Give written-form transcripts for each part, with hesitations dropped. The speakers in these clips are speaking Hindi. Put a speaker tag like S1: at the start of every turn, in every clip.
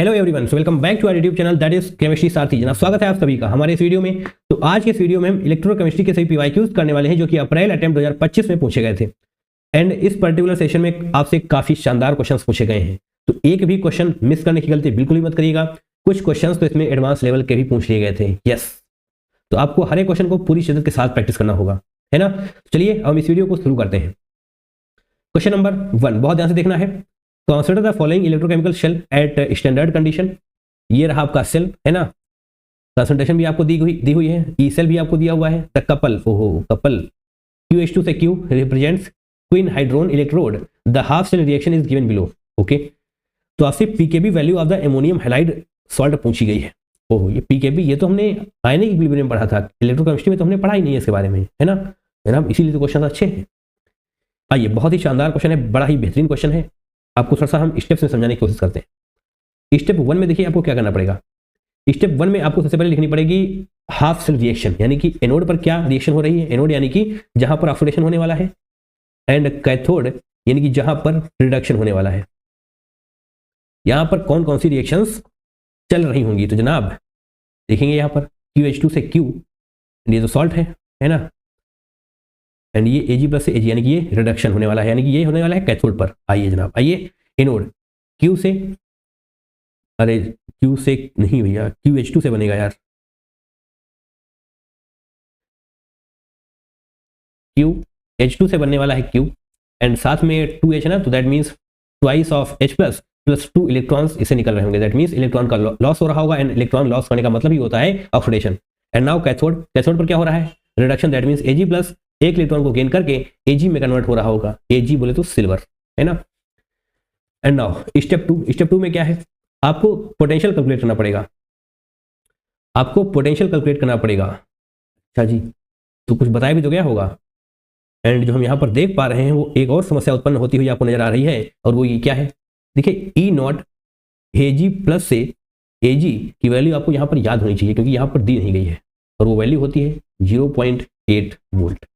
S1: Hello everyone, so welcome back to our YouTube channel that is chemistry Sarathi. जनाब स्वागत है आप सभी का हमारे इस वीडियो में। तो आज के इस वीडियो में हम इलेक्ट्रोकेमिस्ट्री के सभी पीवाईक्यूज करने वाले हैं जो कि अप्रैल अटेम्प्ट 2025 में पूछे गए थे। एंड इस पर्टिकुलर सेशन में आपसे काफी शानदार क्वेश्चंस पूछे गए हैं, तो एक भी क्वेश्चन मिस करने की गलती बिल्कुल भी मत करिएगा। कुछ क्वेश्चंस तो इसमें एडवांस लेवल के भी पूछ लिए गए थे। यस, तो आपको हर एक क्वेश्चन को पूरी शिद्दत के साथ प्रैक्टिस करना होगा, है ना। चलिए हम इस वीडियो को शुरू करते हैं। क्वेश्चन नंबर 1 बहुत ध्यान से देखना है। Consider the following electrochemical cell at standard condition. ये रहा आपका सेल, है ना। कंसंट्रेशन भी आपको दी हुई है, ई सेल भी आपको दिया हुआ है। द कपल, कपल QH2 से Q represents quinhydrone electrode. The half cell reaction is given below. Okay, तो आपसे pKb value of the ammonium halide salt पूछी गई है। ये पीकेबी, ये तो हमने आयनिक इक्विलिब्रियम में पढ़ा था, इलेक्ट्रोकेमिस्ट्री में तो हमने पढ़ा ही नहीं है इसके बारे में, है ना जनाब। इसीलिए तो क्वेश्चन अच्छे हैं। आइए, बहुत ही शानदार क्वेश्चन है, बड़ा ही बेहतरीन क्वेश्चन है। आपको थोड़ा सा हम स्टेप्स में समझाने की कोशिश करते हैं। स्टेप 1 में देखिए आपको क्या करना पड़ेगा। स्टेप 1 में आपको सबसे पहले लिखनी पड़ेगी हाफ सेल रिएक्शन, यानी कि एनोड पर क्या रिएक्शन हो रही है। एनोड यानी कि जहां पर ऑक्सीडेशन होने वाला है, एंड कैथोड यानी कि जहां पर रिडक्शन होने वाला है। यहां पर कौन कौन सी रिएक्शंस चल रही होंगी, तो जनाब देखेंगे यहां पर QH2 से Q, ये तो सॉल्ट है ना। एंड ये Ag प्लस से Ag यानी कि ये रिडक्शन होने वाला है, यानी कि ये होने वाला है कैथोड पर। आइए जनाब, आइए एनोड Q से, अरे Q से नहीं भैया, QH2 से बनेगा यार। QH2 से बनने वाला है Q, एंड साथ में 2H ना, तो that means twice of H plus 2 electrons इससे निकल रहे होंगे। दैट मीन्स इलेक्ट्रॉन का लॉस हो रहा होगा, एंड इलेक्ट्रॉन लॉस करने का मतलब ही होता है ऑक्सीडेशन। एंड नाउ कैथोड पर क्या हो रहा है, reduction. That means Ag plus एक इलेक्ट्रॉन को गेन करके Ag में कन्वर्ट हो रहा होगा। Ag बोले तो सिल्वर, है ना। एंड नाउ स्टेप 2 में क्या है, आपको पोटेंशियल कैलकुलेट करना पड़ेगा। अच्छा जी, तो कुछ बताया भी तो क्या होगा। एंड जो हम यहाँ पर देख पा रहे हैं वो एक और समस्या उत्पन्न होती हुई आपको नजर आ रही है, और वो ये क्या है, देखिए E0 Ag प्लस से Ag की वैल्यू आपको यहाँ पर याद होनी चाहिए, क्योंकि यहाँ पर दी नहीं गई है, और वो वैल्यू होती है 0.8 वोल्ट।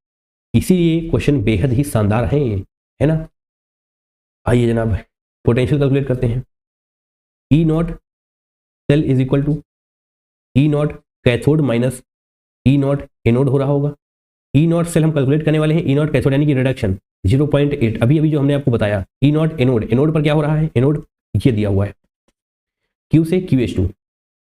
S1: इसीलिए क्वेश्चन बेहद ही शानदार है ना। आइए जनाब, पोटेंशियल कैलकुलेट करते हैं। E0 cell is equal to E0 cathode minus E0 anode हो रहा होगा। E0 सेल हम कैलकुलेट करने वाले हैं, E0 कैथोड यानी कि रिडक्शन 0.8। अभी जो हमने आपको बताया, E0 एनोड पर क्या हो रहा है, एनोड ये दिया हुआ है Q से QH2।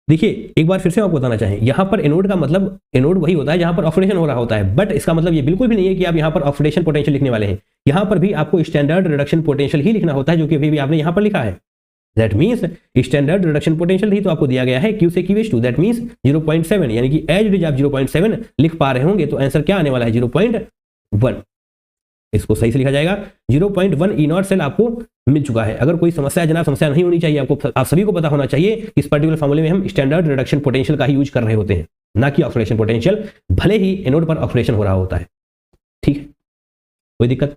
S1: देखिए एक बार फिर से आपको बताना चाहें, यहां पर एनोड का मतलब एनोड वही होता है जहां पर ऑक्सीडेशन हो रहा होता है, बट इसका मतलब ये बिल्कुल भी नहीं है कि आप यहां पर ऑक्सीडेशन पोटेंशियल लिखने वाले हैं। यहां पर भी आपको स्टैंडर्ड रिडक्शन पोटेंशियल ही लिखना होता है, जो कि अभी भी आपने यहां पर लिखा है। That means standard reduction potential ही तो आपको दिया गया है Q से QH2। दैट मीन्स 0.7, यानी कि एज इट इज आप 0.7 लिख पा रहे होंगे, तो आंसर क्या आने वाला है 0.1। इसको सही से लिखा जाएगा 0.1 E0 सेल आपको मिल चुका है। अगर कोई समस्या है जनाब, समस्या नहीं होनी चाहिए आपको, आप सभी को पता होना चाहिए कि इस पर्टिकुलर फॉर्मूले में हम स्टैंडर्ड रिडक्शन पोटेंशियल का ही यूज कर रहे होते हैं, ना कि ऑक्सीडेशन पोटेंशियल, भले ही एनोड पर ऑक्सीडेशन हो रहा होता है। ठीक है, कोई दिक्कत।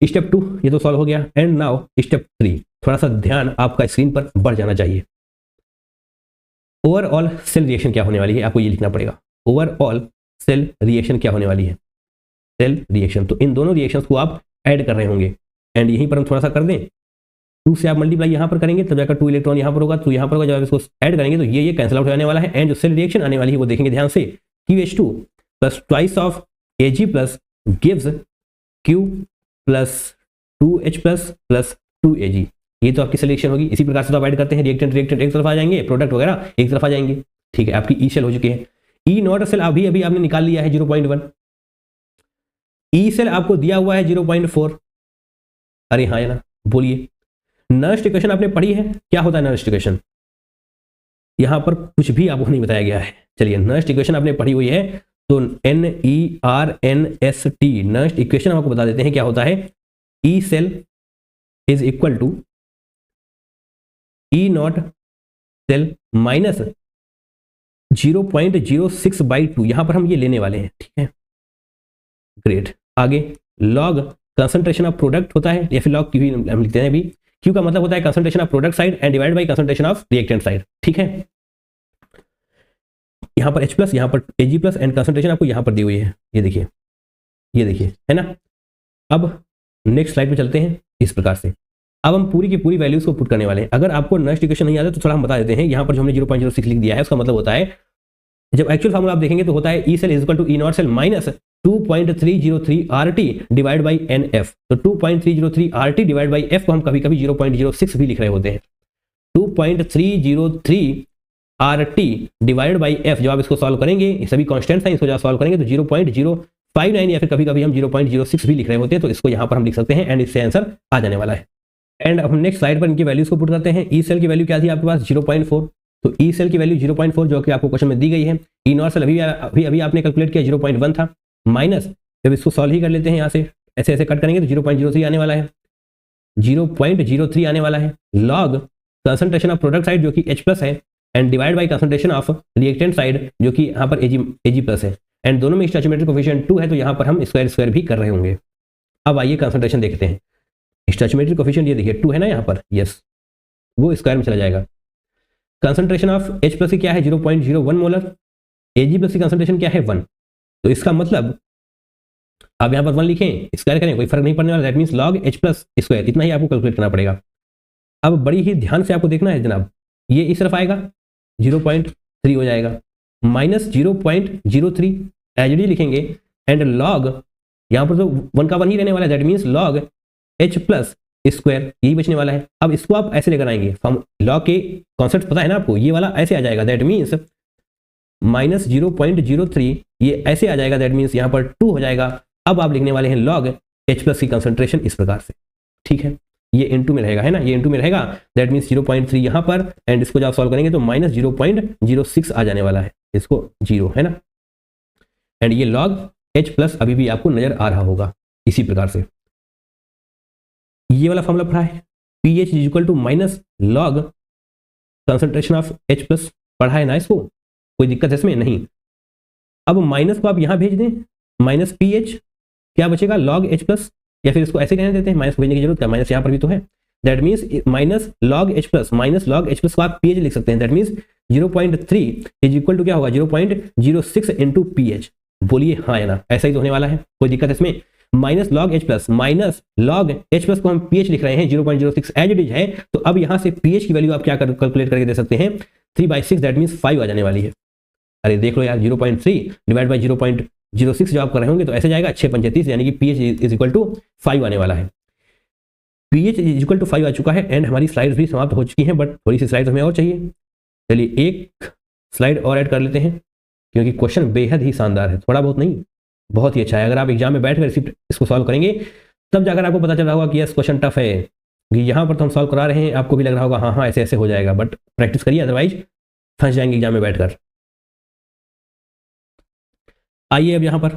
S1: स्टेप 2 ये तो सॉल्व हो गया। एंड नाउ स्टेप 3, थोड़ा सा ध्यान आपका स्क्रीन पर बढ़ जाना चाहिए। ओवरऑल सेल रिएक्शन क्या होने वाली है, आपको ये लिखना पड़ेगा। ओवरऑल सेल रिएक्शन क्या होने वाली है, सेल रिएक्शन। तो इन दोनों रिएक्शंस को आप ऐड कर रहे होंगे, एंड यहीं पर हम थोड़ा सा कर दें, 2 से आप मल्टीप्लाई यहां पर करेंगे, तब जाकर 2 इलेक्ट्रॉन यहां पर होगा, तो यहां पर होगा। जब आप इसको ऐड करेंगे तो ये कैंसिल आउट हो जाने वाला है, एंड जो सेल रिएक्शन आने वाली है वो देखेंगे ध्यान से, QH2 plus twice of Ag plus gives Q plus 2H plus 2Ag। ये तो आपकी सिलेक्शन होगी। इसी प्रकार से तो आप ऐड करते हैं, रिएक्टेंट एक तरफ आ जाएंगे, प्रोडक्ट वगैरह एक तरफ आ जाएंगे। ठीक है, आपकी ई सेल हो चुकी है। E0 सेल अभी आपने निकाल लिया है 0.1। ई सेल आपको दिया हुआ है 0.4। अरे हाँ है ना, बोलिए। नर्स्ट इक्वेशन आपने पढ़ी है, क्या होता है नर्स्ट इक्वेशन, यहां पर कुछ भी आपको नहीं बताया गया है। चलिए, नर्स्ट इक्वेशन आपने पढ़ी हुई है, तो NERNST नर्स्ट इक्वेशन आपको बता देते हैं क्या होता है। E cell is equal to E0 cell minus 0.06/2। यहां पर हम ये लेने वाले हैं, ठीक है, ग्रेट। आगे लॉग कंसंट्रेशन ऑफ प्रोडक्ट होता है, या फिर लॉग Q हम लिखते हैं अभी। Q का मतलब होता है concentration of product side and divide by concentration of reactant side. ठीक है, यहां पर H प्लस, यहां पर Ag प्लस, एंड कंसंट्रेशन आपको यहां पर दी हुई है, ये देखिए, है ना। अब नेक्स्ट स्लाइड पे चलते हैं। इस प्रकार से अब हम पूरी की पूरी वैल्यूज को पुट करने वाले हैं। अगर आपको नेक्स्ट इक्वेशन नहीं आता तो थोड़ा हम बता देते हैं। यहाँ पर जो हमने 0.06 लिख दिया है उसका मतलब होता है, जब एक्चुअल फार्मूला आप देखेंगे तो होता है E cell is equal to E not cell minus 2.303 RT divide by NF। तो 2.303 RT डिवाइड बाई F को हम कभी कभी 0.06 भी लिख रहे होते हैं। 2.303 RT डिवाइड बाई F, जब आप इसको सॉल्व करेंगे, ये सभी कॉन्स्टेंट्स हैं, इसको जब सॉल्व करेंगे तो 0.059 या फिर कभी कभी हम 0.06 भी लिख रहे होते हैं। तो इसको यहाँ पर हम लिख सकते हैं एंड इससे आंसर आ जाने वाला है। एंड अब हम नेक्स्ट स्लाइड पर इनकी वैल्यूज को पुट करते हैं। ई सेल की वैल्यू क्या थी आपके पास 0.4, तो ई सेल की वैल्यू 0.4 जो कि आपको क्वेश्चन में दी गई है। ई नॉट सेल अभी आपने कैलकुलेट किया 0.1 था, माइनस जब इसको सॉल्व ही कर लेते हैं यहाँ से ऐसे ऐसे कट करेंगे तो 0.03 आने वाला है, 0.03 आने वाला है। Log concentration of product side जो कि H+ है and divide by concentration of reactant side जो कि यहाँ पर Ag+ है एंड दोनों में स्टोइचियोमेट्रिक कोफिशिएंट 2 है, तो यहाँ पर हम स्क्वायर भी कर रहे होंगे। अब आइए कंसंट्रेशन देखते हैं। स्टोइचियोमेट्रिक कोफिशिएंट ये देखिए 2 है ना यहाँ पर, यस, वो स्क्वायर में चला जाएगा। कंसंट्रेशन ऑफ H+ की क्या है 0.01 मोलर, Ag+ की कंसंट्रेशन क्या है 1, तो इसका मतलब आप यहाँ पर 1 लिखें, स्क्वायर करें, कोई फर्क नहीं पड़ने वाला। That means log H+ square, इतना ही आपको कैलकुलेट करना पड़ेगा। अब बड़ी ही ध्यान से आपको देखना है जनाब, ये इस तरफ आएगा 0.3 हो जाएगा, माइनस 0.03 एज डी लिखेंगे एंड लॉग, यहाँ पर तो 1 का 1 ही रहने वाला है, that means log H+ square, यही बचने वाला है। अब इसको आप ऐसे लेकर आएंगे, लॉग के कॉन्सेप्ट पता है ना आपको, ये वाला ऐसे आ जाएगा, दैट मीन्स माइनस 0.03 ये ऐसे आ जाएगा, दैट मीन्स यहाँ पर 2 हो जाएगा। अब आप लिखने वाले हैं लॉग H+ की कंसंट्रेशन इस प्रकार से, ठीक है, ये इनटू में रहेगा, है ना, ये इनटू में रहेगा, दैट मीन्स 0.3 यहाँ पर एंड इसको जब आप सॉल्व करेंगे तो माइनस 0.06 आ जाने वाला है, इसको 0 है ना, एंड ये लॉग H+ अभी भी आपको नजर आ रहा होगा इसी प्रकार से। ये वाला फॉर्मूला पढ़ा है, pH is equal to minus log concentration of H+, पढ़ा है ना इसको, कोई दिक्कत है इसमें नहीं। अब माइनस को आप यहां भेज दें, माइनस pH, क्या बचेगा लॉग H+, या फिर इसको ऐसे कहने देते हैं, माइनस को भेजने की जरूरत क्या, माइनस यहाँ पर भी तो है, that means minus log H+, minus log H+ को आप pH लिख सकते हैं, that means 0.3 is equal to क्या होगा 0.06 इंटू pH। बोलिए हाँ या ना, ऐसा ही तो होने वाला है, कोई दिक्कत है इसमें। Minus log H+, minus log H+ को हम pH लिख रहे हैं 0.06 एज इट इज है, तो अब यहाँ से pH की वैल्यू आप क्या कैलकुलेट करके दे सकते हैं, 3/6 दैट मीन्स 5 आ जाने वाली है। अरे देख लो यार, 0.3 डिवाइड बाई 0.06 जो आप कर रहे होंगे तो ऐसे जाएगा 6×5 यानी कि pH इज इक्वल टू 5 आने वाला है। pH इज इक्वल टू 5 आ चुका है एंड हमारी स्लाइड्स भी समाप्त हो चुकी हैं, बट थोड़ी सी स्लाइड्स हमें और चाहिए। चलिए एक स्लाइड और ऐड कर लेते हैं क्योंकि क्वेश्चन बेहद ही शानदार है, थोड़ा बहुत नहीं, बहुत ही अच्छा है। अगर आप एग्जाम में बैठ कर इसको सॉल्व करेंगे तब जाकर आपको पता चल रहा होगा कि यस क्वेश्चन टफ है, कि यहाँ पर तो हम सॉल्व करा रहे हैं, आपको भी लग रहा होगा हाँ हाँ ऐसे ऐसे हो जाएगा, बट प्रैक्टिस करिए अदरवाइज फंस जाएंगे एग्जाम में बैठकर। आइए अब यहाँ पर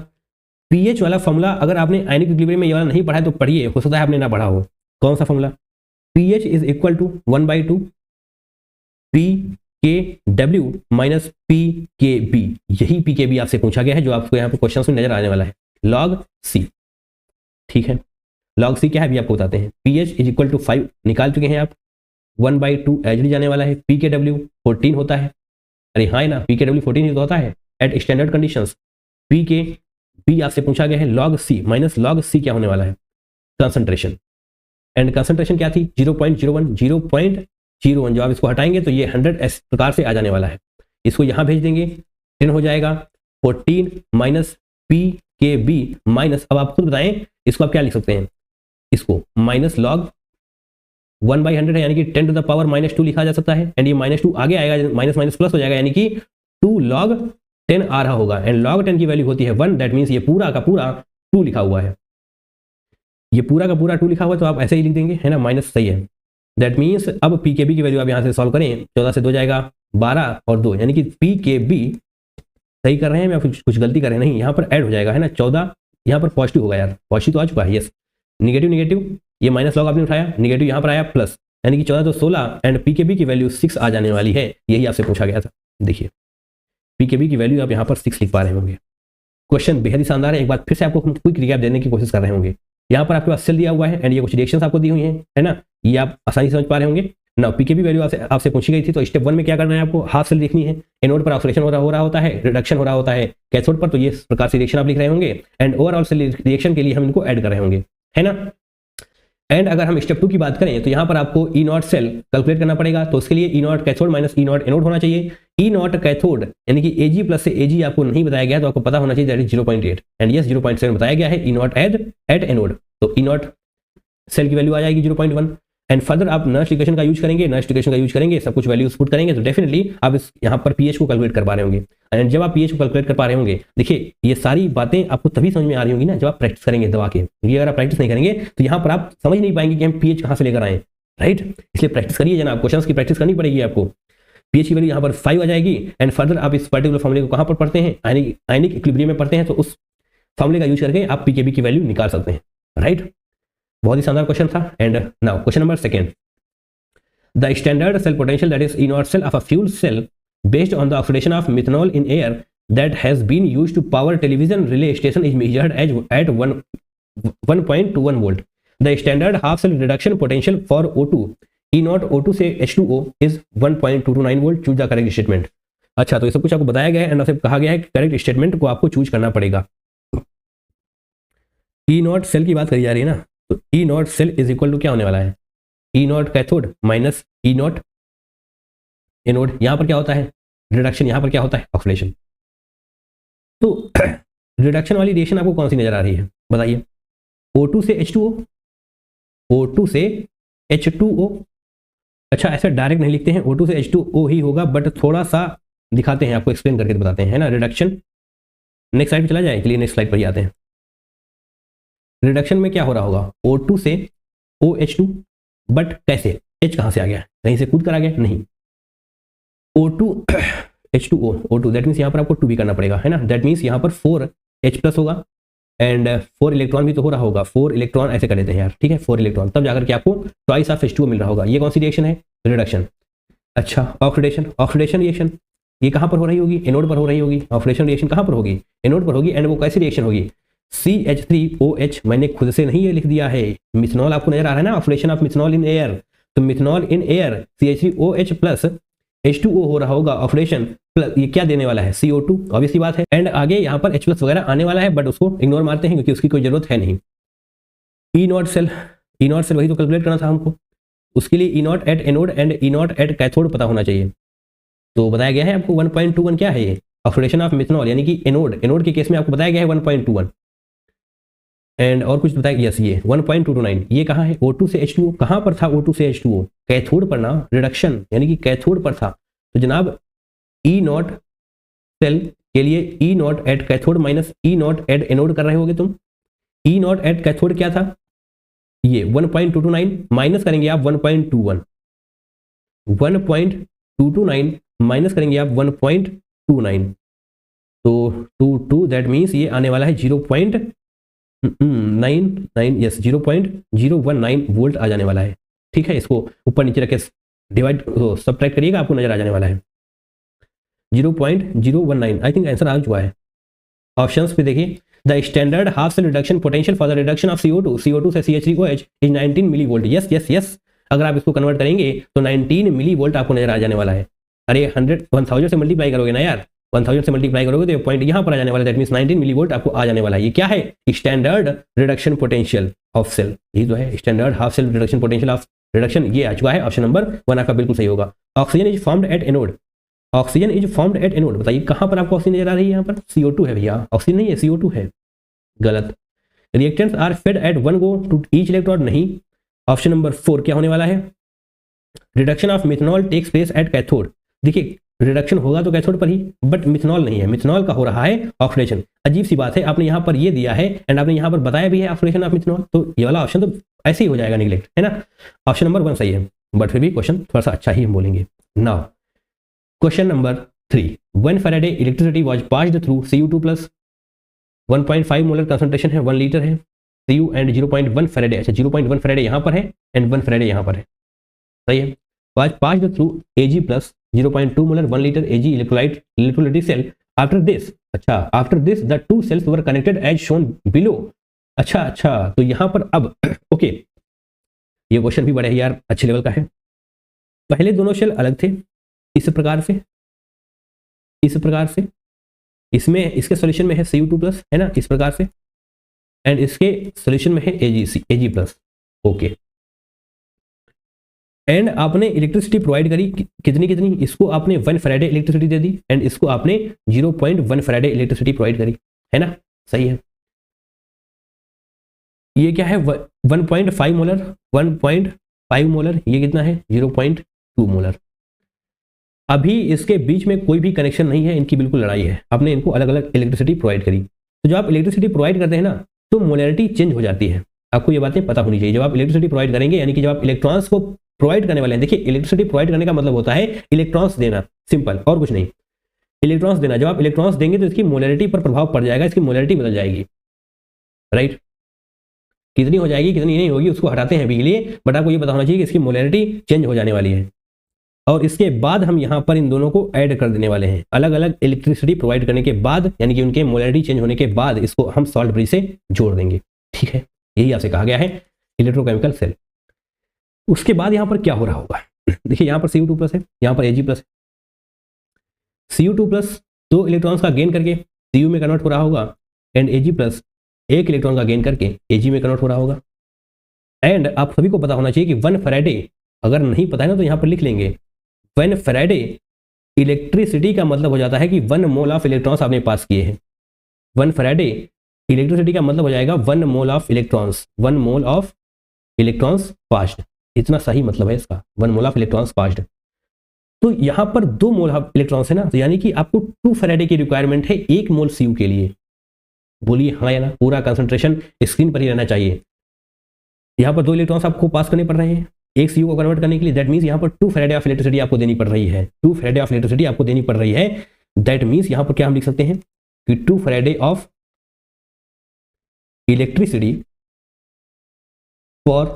S1: pH वाला फॉर्मूला, अगर आपने आयनिक इक्विलिब्रियम में ये वाला नहीं पढ़ा है तो पढ़िए, हो सकता है आपने ना पढ़ा हो। कौन सा formula, pH is equal to 1/2 pKw minus pKb, यही pKb आपसे पूछा गया है जो आपको यहाँ पर क्वेश्चन में नजर आने वाला है, log C, ठीक है। log C क्या है अभी आपको बताते हैं। pH इज इक्वल टू 5 निकाल चुके हैं आप, 1/2 एज जाने वाला है, pKw 14 होता है, अरे हाँ है ना, pKw 14 ही तो होता है एट स्टैंडर्ड कंडीशंस। pKb आपसे पूछा गया है, log C minus log C क्या होने वाला है, कंसंट्रेशन, एंड कंसंट्रेशन क्या थी 0.01 जब आप इसको हटाएंगे तो ये 100 इस प्रकार से आ जाने वाला है। इसको यहाँ भेज देंगे 10 हो जाएगा, 14 माइनस pKb माइनस, अब आप खुद बताएं इसको आप क्या लिख सकते हैं, इसको माइनस लॉग 1/100 है यानी कि 10 टू द पावर -2 लिखा जा सकता है, एंड ये -2 आगे आएगा, माइनस माइनस प्लस हो जाएगा यानी कि 2 log 10 आ रहा होगा, एंड log 10 की वैल्यू होती है 1, दैट मीन्स ये पूरा का पूरा 2 लिखा हुआ है, ये पूरा का पूरा 2 लिखा हुआ है, तो आप ऐसे ही लिख देंगे, है ना, माइनस सही है। दैट मीन्स अब pKb की वैल्यू आप यहाँ से सॉल्व करें, 14 से 2 जाएगा 12 और 2 यानी कि pKb सही कर रहे हैं या कुछ गलती कर रहे हैं, नहीं, यहाँ पर ऐड हो जाएगा, है ना, 14 यहाँ पर पॉजिटिव होगा यार, पॉजिटिव तो आ चुका है, यस, निगेटिव ये माइनस लॉग आपने उठाया, निगेटिव यहाँ पर आया प्लस, यानी कि 14 तो 16 एंड pKb की वैल्यू 6 आ जाने वाली है, यही आपसे पूछा गया था। देखिए pKb की वैल्यू आप यहाँ पर 6 लिख पा रहे होंगे। क्वेश्चन बेहद ही शानदार है, एक बार फिर से आपको क्विक रिकैप देने की कोशिश कर रहे होंगे। यहाँ पर आपके पास सेल दिया हुआ है एंड ये कुछ रिएक्शंस आपको दी हुई हैं, है ना, ये आप आसानी से समझ पा रहे होंगे ना। pKb वैल्यू आपसे पूछी गई थी, तो स्टेप 1 में क्या करना है आपको, हाफ सेल देखनी है, एनोड पर ऑक्सीडेशन हो रहा होता है, रिडक्शन हो रहा होता है कैथोड पर, तो ये प्रकार से रिएक्शन आप लिख रहे होंगे एंड ओवरऑल सेल रिएक्शन के लिए हम इनको ऐड कर रहे होंगे, है ना। एंड अगर हम स्टेप 2 की बात करें तो यहाँ पर आपको ई नॉट सेल कैलकुलेट करना पड़ेगा, तो उसके लिए E nought cathode minus E nought anode होना चाहिए। ई नॉट कैथोड यानी कि एजी प्लस से एजी आपको नहीं बताया गया, तो आपको पता होना चाहिए दैट इज 0.8 एंड यस 0.7 बताया गया है ई नॉट एट एनोड, तो ई नॉट सेल की वैल्यू आ जाएगी 0.1 एंड फर्दर आप नर्स्ट इक्वेशन का यूज करेंगे, सब कुछ वैल्यूज पुट करेंगे, तो डेफिनेटली आप इस यहाँ पर पीएच को कैलकुलेट कर पा रहे होंगे। एंड जब आप पीएच को कैलकुलेट कर पा रहे होंगे, देखिए ये सारी बातें आपको तभी समझ में आ रही होंगी ना जब आप प्रैक्टिस करेंगे दवा के, क्योंकि अगर आप प्रैक्टिस नहीं करेंगे तो यहाँ पर आप समझ नहीं पाएंगे कि हम पीएच कहाँ से लेकर आए, राइट। इसलिए प्रैक्टिस करिए जनाब, क्वेश्चंस की प्रैक्टिस करनी पड़ेगी आपको। पीएच की वैल्यू यहाँ पर 5 आ जाएगी एंड फर्दर आप इस पर्टिकुलर फॉर्मूले को कहाँ पर पढ़ते हैं, आयनिक इक्विलिब्रियम में पढ़ते हैं, तो उस फॉर्मूले का यूज करके आप पीकेबी की वैल्यू निकाल सकते हैं, राइट। बहुत ही शानदार क्वेश्चन था। And now question number 2, the standard cell potential that is E not cell of a fuel cell based on the oxidation of methanol in air that has been used to power television relay station is measured at 1.21 volt. The standard half cell reduction potential for O2 E naught O2 से H2O is 1.229 volt. Choose the correct statement. अच्छा, तो ये सब कुछ आपको बताया गया है एंड आपसे कहा गया है कि करेक्ट स्टेटमेंट को आपको चूज करना पड़ेगा। ई नॉट सेल की बात करी जा रही है ना, तो E not cell is equal to क्या होने वाला है, E nought cathode minus E nought anode. यहां पर क्या होता है रिडक्शन, यहां पर क्या होता है ऑक्सीडेशन। तो रिडक्शन वाली रिएक्शन आपको कौन सी नजर आ रही है बताइए, O2 से H2O, O2 से H2O। अच्छा, ऐसा डायरेक्ट नहीं लिखते हैं, O2 से H2O ही होगा, बट थोड़ा सा दिखाते हैं आपको, एक्सप्लेन करके बताते हैं, है ना। रिडक्शन नेक्स्ट स्लाइड पे चला जाए, चलिए नेक्स्ट स्लाइड पर ही आते हैं। रिडक्शन में क्या हो रहा होगा, O2 से OH2, बट कैसे, H कहाँ से आ गया, कहीं से कूद कर आ गया, नहीं। O2 H2O दैट मीन्स यहाँ पर आपको 2 भी करना पड़ेगा, है ना। दैट मीन्स यहाँ पर 4H प्लस होगा एंड 4 इलेक्ट्रॉन भी तो हो रहा होगा, 4 इलेक्ट्रॉन ऐसे कर लेते हैं यार, ठीक है, 4 इलेक्ट्रॉन, तब जाकर के आपको ट्वाइस ऑफ H2O मिल रहा होगा। ये कौन सी रिएक्शन है, रिडक्शन। अच्छा, ऑक्सीडेशन रिएक्शन ये कहाँ पर हो रही होगी, एनोड पर हो रही होगी। ऑक्सीडेशन रिएक्शन कहाँ पर होगी, एनोड पर होगी। एंड वो कैसी रिएक्शन होगी, CH3OH। मैंने खुद से नहीं ये लिख दिया है, मिथनॉल आपको नजर आ रहा है ना, oxidation of methanol in air, तो methanol in air CH3OH plus H2O हो रहा होगा ऑक्सीडेशन प्लस, ये क्या देने वाला है, CO2, ऑब्वियसली बात है। एंड आगे यहाँ पर H प्लस वगैरह आने वाला है, बट उसको इग्नोर मारते हैं क्योंकि उसकी कोई जरूरत है नहीं। ई नॉट सेल वही तो कैलकुलेट करना था हमको, उसके लिए E nought at anode and E nought at cathode पता होना चाहिए। तो बताया गया है आपको 1.21 क्या है, ये ऑक्सीडेशन ऑफ मिथनॉल यानी कि एनोड के केस में आपको बताया गया है 1.21 एंड और कुछ बताया, यस ये 1.229। ये कहाँ है, O2 से H2O, कहाँ पर था O2 से H2O, कैथोड पर ना, रिडक्शन यानी कि कैथोड पर था। तो जनाब ई नॉट सेल के लिए E nought at cathode minus E nought at anode कर रहे होगे तुम। ई नॉट एट कैथोड क्या था, ये 1.229 माइनस करेंगे आप 1.21, 1.229 माइनस करेंगे आप 1.29, तो 22 दैट मीन्स ये आने वाला है 0.99, यस 0.019 वोल्ट आ जाने वाला है, ठीक है। इसको ऊपर नीचे रखे डिवाइड सब्ट्रैक्ट करिएगा, आपको नजर आ जाने वाला है 0.019। आई थिंक आंसर आ चुका है। ऑप्शंस पे देखिए, the standard half cell reduction potential for the reduction of CO2 से CH3OH is 19 millivolt. Yes yes yes, अगर आप इसको कन्वर्ट करेंगे तो 19 मिली वोल्ट आपको नजर आ जाने वाला है। अरे 1000 से मल्टीप्लाई करोगे ना यार, 1000 से मल्टीप्लाई करोगे तो पॉइंट यहाँ पर आ जाने वाला है, दैट मींस 19 मिली वोल्ट आपको आ जाने वाला है। ये क्या है, standard reduction potential of cell, ये जो है standard half cell reduction potential of reduction, ये आ चुका है। ऑप्शन नंबर 1 आपका बिल्कुल सही होगा। Oxygen is formed at anode, oxygen is formed at anode, बताइए कहां पर आपको ऑक्सीजन नजर आ रही है, यहाँ पर CO2 है भैया, ऑक्सीजन नहीं है CO2 है, गलत। Reactants are fed at 1 go to each electrode, नहीं। ऑप्शन नंबर 4 क्या होने वाला है, reduction of methanol takes place at cathode. देखिए रिडक्शन होगा तो कैथोड पर ही, बट मिथनॉल नहीं है, मिथनॉल का हो रहा है ऑक्सीडेशन। अजीब सी बात है, आपने यहाँ पर ये दिया है एंड आपने यहाँ पर बताया भी है ऑक्सीडेशन ऑफ मिथनॉल, तो ये वाला ऑप्शन तो ऐसे ही हो जाएगा निगलेक्ट, है ना। ऑप्शन नंबर 1 सही है, बट फिर भी क्वेश्चन थोड़ा सा अच्छा ही हम बोलेंगे। Now question number 3, when Faraday electricity was passed through Cu2 plus 1.5 molar concentration है, 1 लीटर है Cu एंड 0.1 फैराडे, अच्छा 0.1 फैराडे यहाँ पर है एंड 1 फैराडे यहाँ पर है, सही है। was passed through Ag plus 0.2 molar 1 liter Ag electrolytic cell. After this, अच्छा after this the two cells were connected as shown below. अच्छा तो यहाँ पर अब ओके, ये क्वेश्चन भी बड़े ही यार अच्छे लेवल का है। पहले दोनों सेल अलग थे इस प्रकार से, इसमें इसके सॉल्यूशन में है Cu2 प्लस, है ना, इस प्रकार से, एंड इसके सॉल्यूशन में है Ag प्लस। ओके। एंड आपने इलेक्ट्रिसिटी प्रोवाइड करी कितनी कितनी, इसको आपने 1 Faraday electricity they the and इसको आपने 0.1 फैराडे इलेक्ट्रिसिटी प्रोवाइड करी, है ना, सही है। ये क्या है 1.5 मोलर, 1.5 मोलर, ये कितना है 0.2 मोलर। अभी इसके बीच में कोई भी कनेक्शन नहीं है, इनकी बिल्कुल लड़ाई है, आपने इनको अलग अलग इलेक्ट्रिसिटी प्रोवाइड करी। तो जब आप इलेक्ट्रिसिटी प्रोवाइड करते हैं ना तो मोलैरिटी चेंज हो जाती है, आपको ये बातें पता होनी चाहिए। जब आप इलेक्ट्रिसिटी प्रोवाइड करेंगे यानी कि जब आप इलेक्ट्रॉन्स को प्रोवाइड करने वाले हैं, देखिए इलेक्ट्रिसिटी प्रोवाइड करने का मतलब होता है इलेक्ट्रॉन्स देना, सिंपल, और कुछ नहीं, इलेक्ट्रॉन्स देना। जब आप इलेक्ट्रॉन्स देंगे तो इसकी मोलैरिटी पर प्रभाव पड़ जाएगा, इसकी मोलैरिटी बदल जाएगी, राइट। कितनी हो जाएगी कितनी नहीं होगी उसको हटाते हैं अभी के लिए, बट आपको ये पता होना चाहिए कि इसकी मोलैरिटी चेंज हो जाने वाली है। और इसके बाद हम यहाँ पर इन दोनों को ऐड कर देने वाले हैं, अलग अलग इलेक्ट्रिसिटी प्रोवाइड करने के बाद, यानी कि उनके मोलैरिटी चेंज होने के बाद इसको हम सॉल्ट ब्रिज से जोड़ देंगे, ठीक है। यही आपसे कहा गया है इलेक्ट्रोकेमिकल सेल। उसके बाद यहाँ पर क्या हो रहा होगा, देखिए यहाँ पर Cu2 प्लस है, यहाँ पर Ag प्लस है। Cu2 प्लस 2 इलेक्ट्रॉन्स का गेन करके Cu में कन्वर्ट हो रहा होगा एंड Ag प्लस 1 इलेक्ट्रॉन का गेन करके Ag में कन्वर्ट हो रहा होगा। एंड आप सभी को पता होना चाहिए कि 1 फैराडे, अगर नहीं पता है ना तो यहाँ पर लिख लेंगे, 1 फैराडे इलेक्ट्रिसिटी का मतलब हो जाता है कि 1 मोल ऑफ इलेक्ट्रॉन्स आपने पास किए हैं। 1 फैराडे इलेक्ट्रिसिटी का मतलब हो जाएगा 1 mole of electrons, 1 mole of electrons passed, इतना सही मतलब है इसका, 1 मोल ऑफ इलेक्ट्रॉन्स पास्ड। तो यहां पर 2 मोल ऑफ इलेक्ट्रॉन्स है ना, तो यानी कि आपको 2 फैराडे की रिक्वायरमेंट है 1 मोल Cu के लिए। बोलिए हाँ या ना, पूरा कंसंट्रेशन स्क्रीन पर ही रहना चाहिए। यहां पर 2 इलेक्ट्रॉन्स आपको पास करने पड़ रहे हैं एक Cu को कन्वर्ट करने के लिए, दैट मीन्स यहाँ पर 2 फैराडे ऑफ इलेक्ट्रिसिटी आपको देनी पड़ रही है, 2 फैराडे ऑफ इलेक्ट्रिसिटी आपको देनी पड़ रही है। दैट मीन्स यहाँ पर क्या हम लिख सकते हैं कि 2 Faraday of electricity for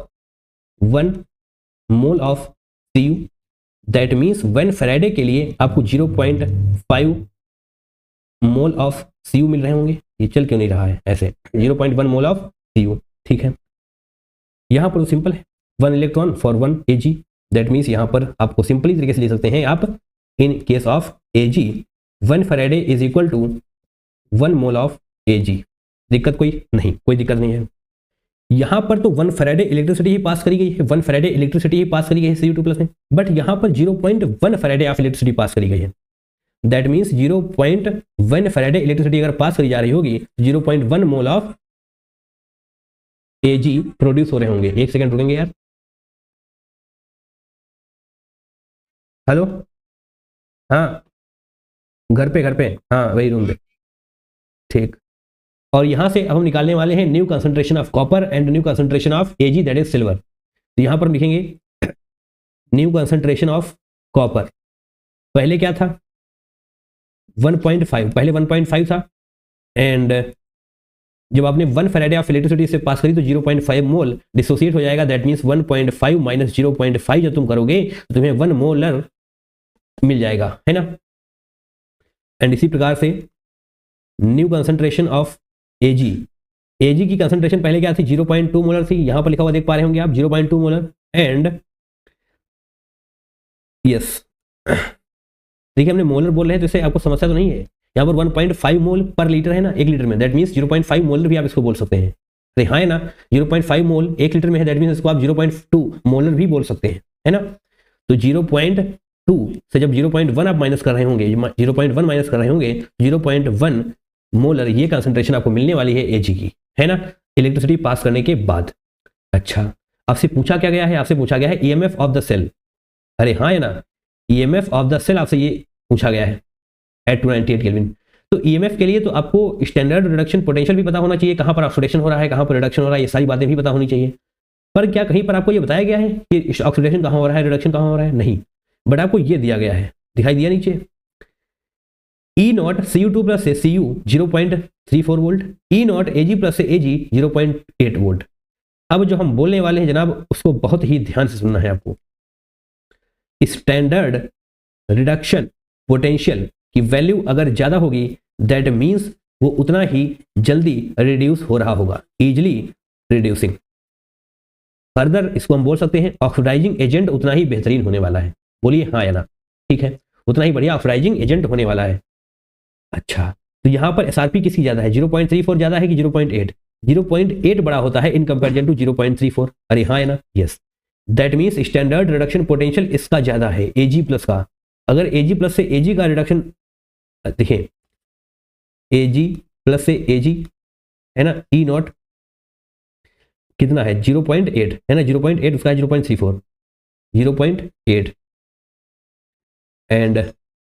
S1: 1 mole of Cu, that means 1 Faraday के लिए आपको 0.5 मोल ऑफ Cu मिल रहे होंगे। ये चल क्यों नहीं रहा है ऐसे, 0.1 मोल ऑफ Cu, ठीक है। यहां पर तो सिंपल है 1 electron for 1 Ag, that means यहां पर आपको सिंपली तरीके से लिख सकते हैं आप, in case of Ag 1 faraday is equal to 1 mole of Ag। दिक्कत कोई नहीं, कोई दिक्कत नहीं है। यहां पर तो 1 फैराडे इलेक्ट्रिसिटी ही पास करी गई है, 1 फैराडे इलेक्ट्रिसिटी ही पास करी गई है Cu2 प्लस में, बट यहां पर 0.1 फैराडे ऑफ इलेक्ट्रिसिटी पास करी गई है। दैट मीन्स 0.1 फैराडे इलेक्ट्रिसिटी अगर पास करी जा रही होगी, 0.1 मोल ऑफ Ag प्रोड्यूस हो रहे होंगे। एक सेकंड रुकेंगे यार, हेलो, हाँ घर पे, हाँ वही रूम पे, ठीक। और यहां से अब हम निकालने वाले हैं new concentration of copper and new concentration of Ag, that is silver. तो यहां पर हम लिखेंगे न्यू कंसंट्रेशन ऑफ कॉपर, पहले क्या था 1.5, पहले 1.5 था एंड जब आपने 1 फैराडे ऑफ इलेक्ट्रिसिटी से पास करी तो 0.5 मोल डिसोसिएट हो जाएगा। दैट मीन्स 1.5 माइनस 0.5 जब तुम करोगे तो तुम्हें 1 मोलर मिल जाएगा, है ना। एंड इसी प्रकार से new concentration of Ag, Ag की कंसंट्रेशन पहले क्या थी 0.2 मोलर थी, यहां पर लिखा हुआ देख पा रहे होंगे आप 0.2 मोलर। एंड यस देखिए हमने मोलर बोल रहे हैं तो इससे आपको समस्या तो नहीं है, यहाँ पर 1.5 मोल पर लीटर है ना 1 लीटर में, दैट मीन्स 0.5 मोलर भी आप इसको बोल सकते हैं। अरे हाँ है ना, 0.5 मोल 1 लीटर में है, दैट मीन्स इसको आप 0.2 मोलर भी बोल सकते हैं, है ना। तो 0.2 से जब 0.1 आप माइनस कर रहे होंगे, 0.1 माइनस कर रहे होंगे, 0.1 मोलर ये कंसंट्रेशन आपको मिलने वाली है Ag की, है ना, इलेक्ट्रिसिटी पास करने के बाद। अच्छा, आपसे पूछा क्या गया है, आपसे पूछा गया है EMF ऑफ द सेल। अरे हाँ है ना, EMF ऑफ द सेल आपसे ये पूछा गया है एट 298 केल्विन। तो EMF के लिए तो आपको स्टैंडर्ड रिडक्शन पोटेंशियल भी पता होना चाहिए, कहां पर ऑक्सीडेशन हो रहा है, कहां पर रिडक्शन हो रहा है, ये सारी बातें भी पता होनी चाहिए। पर क्या कहीं पर आपको ये बताया गया है कि ऑक्सीडेशन कहां हो रहा है, रिडक्शन कहां हो रहा है, नहीं, बट आपको ये दिया गया है, दिखाई दिया नीचे, E नॉट Cu2 प्लस से Cu 0.34 volt, E not Ag plus से Ag 0.8 वोल्ट। अब जो हम बोलने वाले हैं जनाब उसको बहुत ही ध्यान से सुनना है आपको। स्टैंडर्ड रिडक्शन पोटेंशियल की वैल्यू अगर ज्यादा होगी दैट मीन्स वो उतना ही जल्दी रिड्यूस हो रहा होगा, इजिली रिड्यूसिंग। फर्दर इसको हम बोल सकते हैं ऑक्सीडाइजिंग एजेंट उतना ही बेहतरीन होने वाला है। बोलिए हाँ या ना, ठीक है, उतना ही बढ़िया ऑक्सीडाइजिंग एजेंट होने वाला है। अच्छा, तो यहां पर SRP किसकी ज्यादा है, 0.34 ज्यादा है कि 0.8? 0.8 बड़ा होता है इन कंपेरिजन टू 0.34। अरे हाँ है ना, yes, that means standard reduction potential इसका ज्यादा है Ag प्लस का। अगर Ag प्लस से Ag का रिडक्शन देखिए, Ag प्लस से Ag है ना, E नॉट कितना है 0.8 है ना, 0.8 उसका है 0.34, 0.8 एंड